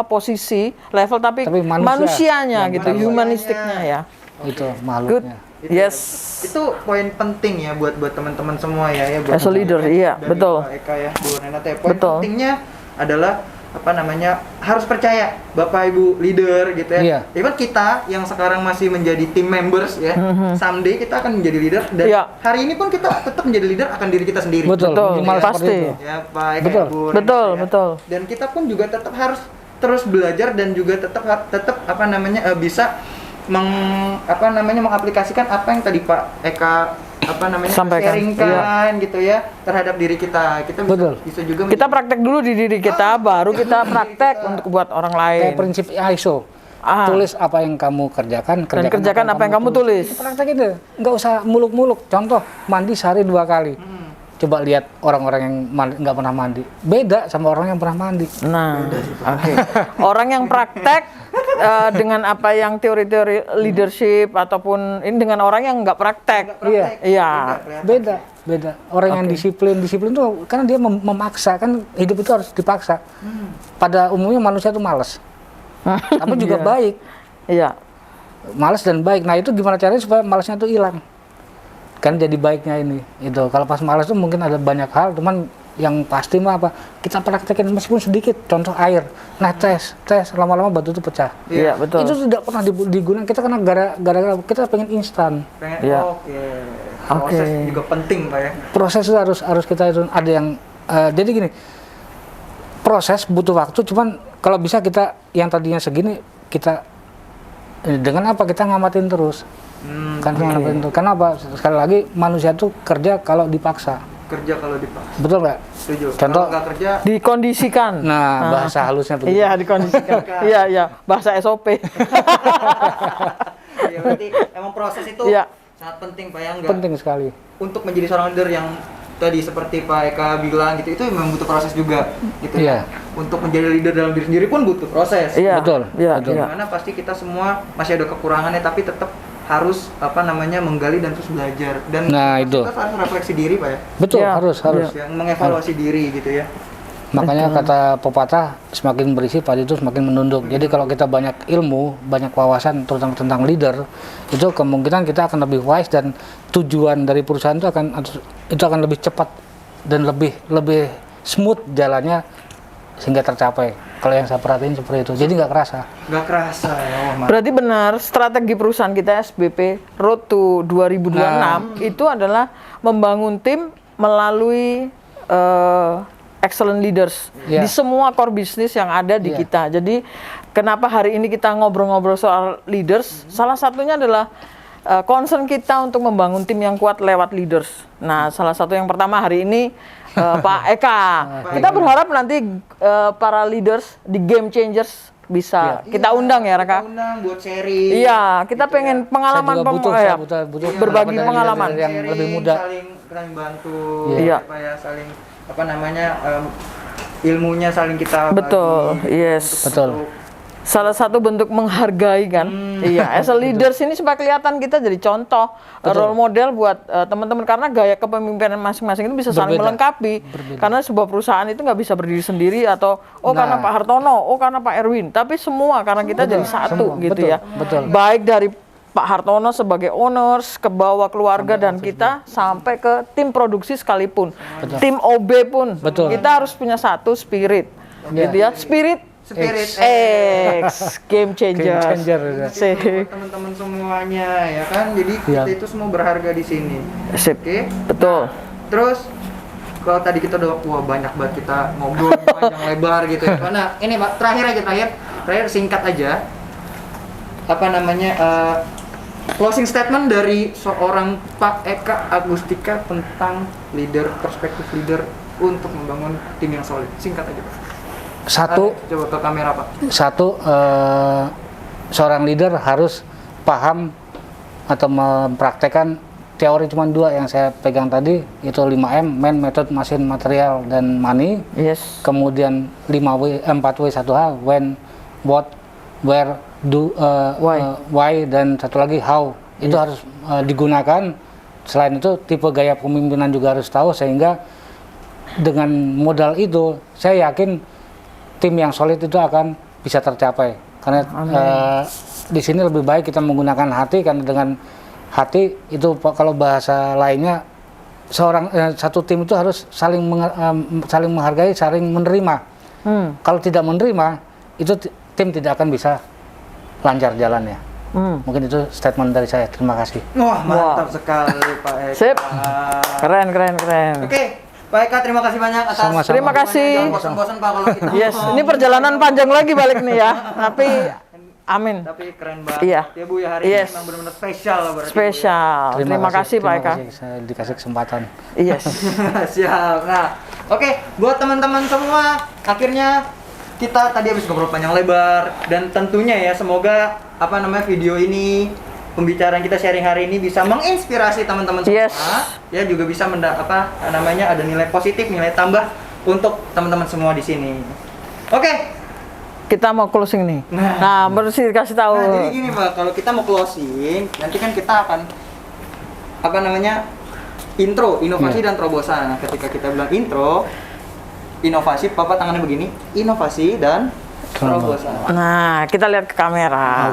posisi, level, tapi Tapi manusia. manusianya Ya, gitu, manusianya. humanistiknya ya. Itu Good. makhluknya. Yes. Itu poin penting ya buat teman-teman semua ya buat As a leader, iya, dari betul. Pak Eka ya, Bu Renata ya. Poin Betul. pentingnya adalah harus percaya Bapak Ibu leader gitu ya. Iya. Even kita yang sekarang masih menjadi team members ya, someday kita akan menjadi leader dan Iya. hari ini pun kita tetap menjadi leader akan diri kita sendiri. Betul. Betul, Minimal seperti pasti. itu. Ya Pak Eka, Betul. ya, Bu Renata Betul, ya. betul. Dan kita pun juga tetap harus terus belajar dan juga tetap bisa mengaplikasikan apa yang tadi Pak Eka Sampaikan. sharingkan gitu ya terhadap diri kita. Kita Betul. bisa juga Kita praktek dulu di diri kita, baru kita praktek untuk buat orang lain. Kayak prinsip ISO. Ah. Tulis apa yang kamu kerjakan, Dan kerjakan apa yang kamu tulis. Itu praktekin deh. Nggak usah muluk-muluk. Contoh, mandi sehari 2 kali. Coba lihat orang-orang yang nggak pernah mandi. Beda sama orang yang pernah mandi. Nah, oke. Orang yang praktek dengan apa yang teori-teori leadership ataupun ini dengan orang yang nggak praktek. Iya. Iya. Beda. Orang yang disiplin tuh karena dia memaksa, kan hidup itu harus dipaksa. Pada umumnya manusia tuh malas. Tapi juga Iya. baik. Iya. Malas dan baik. Nah, itu gimana caranya supaya malasnya tuh hilang? Kan jadi baiknya ini. Itu kalau pas malas tuh mungkin ada banyak hal, cuman yang pasti mah apa? Kita praktekin meskipun sedikit. Contoh air. Nah, tes lama-lama batu itu pecah. Iya, betul. Itu tidak pernah digunakan kita karena gara-gara kita pengen instan. Iya. Oke. Proses Oke. juga penting Pak ya. Proses itu harus kita itu ada yang jadi gini. Proses butuh waktu, cuman kalau bisa kita yang tadinya segini kita dengan apa kita ngamatin terus. Kan ngamatin terus. Karena apa? Sekali lagi manusia tuh kerja kalau dipaksa. Kerja kalau dipaksa. Betul nggak? Setuju. Contoh- Kalau nggak kerja Dikondisikan. Nah, bahasa halusnya begitu. Iya, dikondisikan. Iya. Bahasa SOP. ya berarti emang proses itu Iya. sangat penting Pak ya nggak Penting sekali. untuk menjadi seorang leader yang tadi seperti Pak Eka bilang gitu itu memang butuh proses juga gitu Iya. ya. Untuk menjadi leader dalam diri sendiri pun butuh proses. Iya. Betul, Iya, betul. iya. Dimana pasti kita semua masih ada kekurangannya tapi tetap harus menggali dan terus belajar dan Nah, pasti itu. kita harus refleksi diri Pak ya. Betul, Iya, harus. Yang mengevaluasi diri gitu ya. Makanya kata pepatah, semakin berisi padi itu semakin menunduk. Jadi kalau kita banyak ilmu, banyak wawasan terutama tentang leader, itu kemungkinan kita akan lebih wise dan tujuan dari perusahaan itu akan lebih cepat dan lebih smooth jalannya sehingga tercapai. Kalau yang saya perhatiin seperti itu. Jadi nggak kerasa. Nggak kerasa ya. Wah, Berarti benar strategi perusahaan kita SBP Road to 2026 itu adalah membangun tim melalui excellent leaders Iya. di semua core bisnis yang ada di Iya. kita. Jadi kenapa hari ini kita ngobrol-ngobrol soal leaders? Salah satunya adalah concern kita untuk membangun tim yang kuat lewat leaders. Nah, salah satu yang pertama hari ini Pak Eka. Kita berharap nanti para leaders di Game Changers bisa kita undang ya, Raka. Kita undang buat sharing. Iya, kita gitu pengen pengalaman Saya juga ya. butuh berbagi dari pengalaman. leader yang lebih muda. saling bantu Iya. apa ya saling ilmunya saling kita bagi. Betul, yes. Betul. Salah satu bentuk menghargai kan. Iya, as a leaders ini supaya kelihatan kita jadi contoh, role model buat teman-teman karena gaya kepemimpinan masing-masing itu bisa saling Berbeda. melengkapi. Karena sebuah perusahaan itu nggak bisa berdiri sendiri atau karena Pak Hartono, karena Pak Erwin, tapi semua karena kita jadi satu semua. gitu Betul, ya. betul. Baik dari Pak Hartono sebagai owners, ke bawah keluarga dan kita sampai ke tim produksi sekalipun, tim OB pun, Betul. kita harus punya satu spirit, Iya. gitu ya, spirit X game changer. Game changer, ya. Sip. Buat teman-teman semuanya ya kan jadi Iya. kita itu semua berharga di sini. Sip. Oke. Betul. Terus kalau tadi kita udah banyak banget kita ngobrol panjang lebar gitu ya. Nah, ini Pak, terakhir singkat aja. Closing statement dari seorang Pak Eka Agustika tentang perspektif leader untuk membangun tim yang solid. Singkat aja, Pak. Satu, Coba ke kamera, Pak. seorang leader harus paham atau mempraktekkan teori cuma 2 yang saya pegang tadi, itu 5M, man, method, machine, material, dan money. Yes. Kemudian 4W 1H, when, what, where, do, why, dan satu lagi how. Itu harus digunakan. Selain itu tipe gaya kepemimpinan juga harus tahu, sehingga dengan modal itu saya yakin tim yang solid itu akan bisa tercapai. Karena di sini lebih baik kita menggunakan hati, karena dengan hati itu kalau bahasa lainnya satu tim itu harus saling menghargai, saling menerima. Kalau tidak menerima, itu tim tidak akan bisa lancar jalannya. Mungkin itu statement dari saya. Terima kasih. Wah, mantap sekali Pak Eka. Sip. Keren. Oke, Pak Eka, terima kasih banyak atas. Sama-sama. Terima kasih. Jangan bosan-bosan Pak kalau kita. Yes, ini perjalanan panjang lagi balik nih ya. Tapi amin. Tapi keren banget Iya. ya Bu ya, hari Yes. ini memang benar-benar spesial loh berarti. Spesial. Terima kasih Pak Eka. Saya dikasih kesempatan. Yes. Siap. Nah, oke, buat teman-teman semua, akhirnya kita tadi habis ngobrol panjang lebar, dan tentunya ya semoga video ini, pembicaraan kita sharing hari ini bisa menginspirasi teman-teman semua. Yes. Ya, juga bisa ada nilai positif, nilai tambah untuk teman-teman semua di sini. Oke. Kita mau closing nih. Nah, bersih kasih tahu. Nah, jadi gini Pak, kalau kita mau closing, nanti kan kita akan intro, inovasi dan terobosan. Nah, ketika kita bilang intro, inovasi, Bapak tangannya begini, inovasi dan terobosan. Nah, kita lihat ke kamera.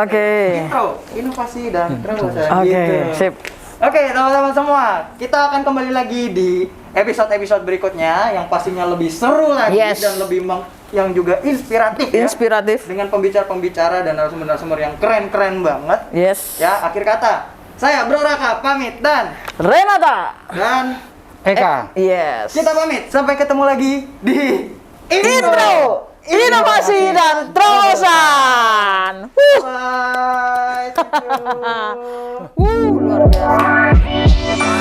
Oke. Intro, inovasi dan terobosan. Oke, Gitu. sip. Oke, teman-teman semua, kita akan kembali lagi di episode-episode berikutnya yang pastinya lebih seru lagi Yes. dan lebih yang juga inspiratif ya. Inspiratif. Dengan pembicara-pembicara dan narasumber-narasumber yang keren-keren banget. Yes. Ya, akhir kata, saya Bro Raka pamit dan Eka. Yes. kita pamit. Sampai ketemu lagi di Intro, inovasi dan terobosan. Bye. Thank you. Luar biasa.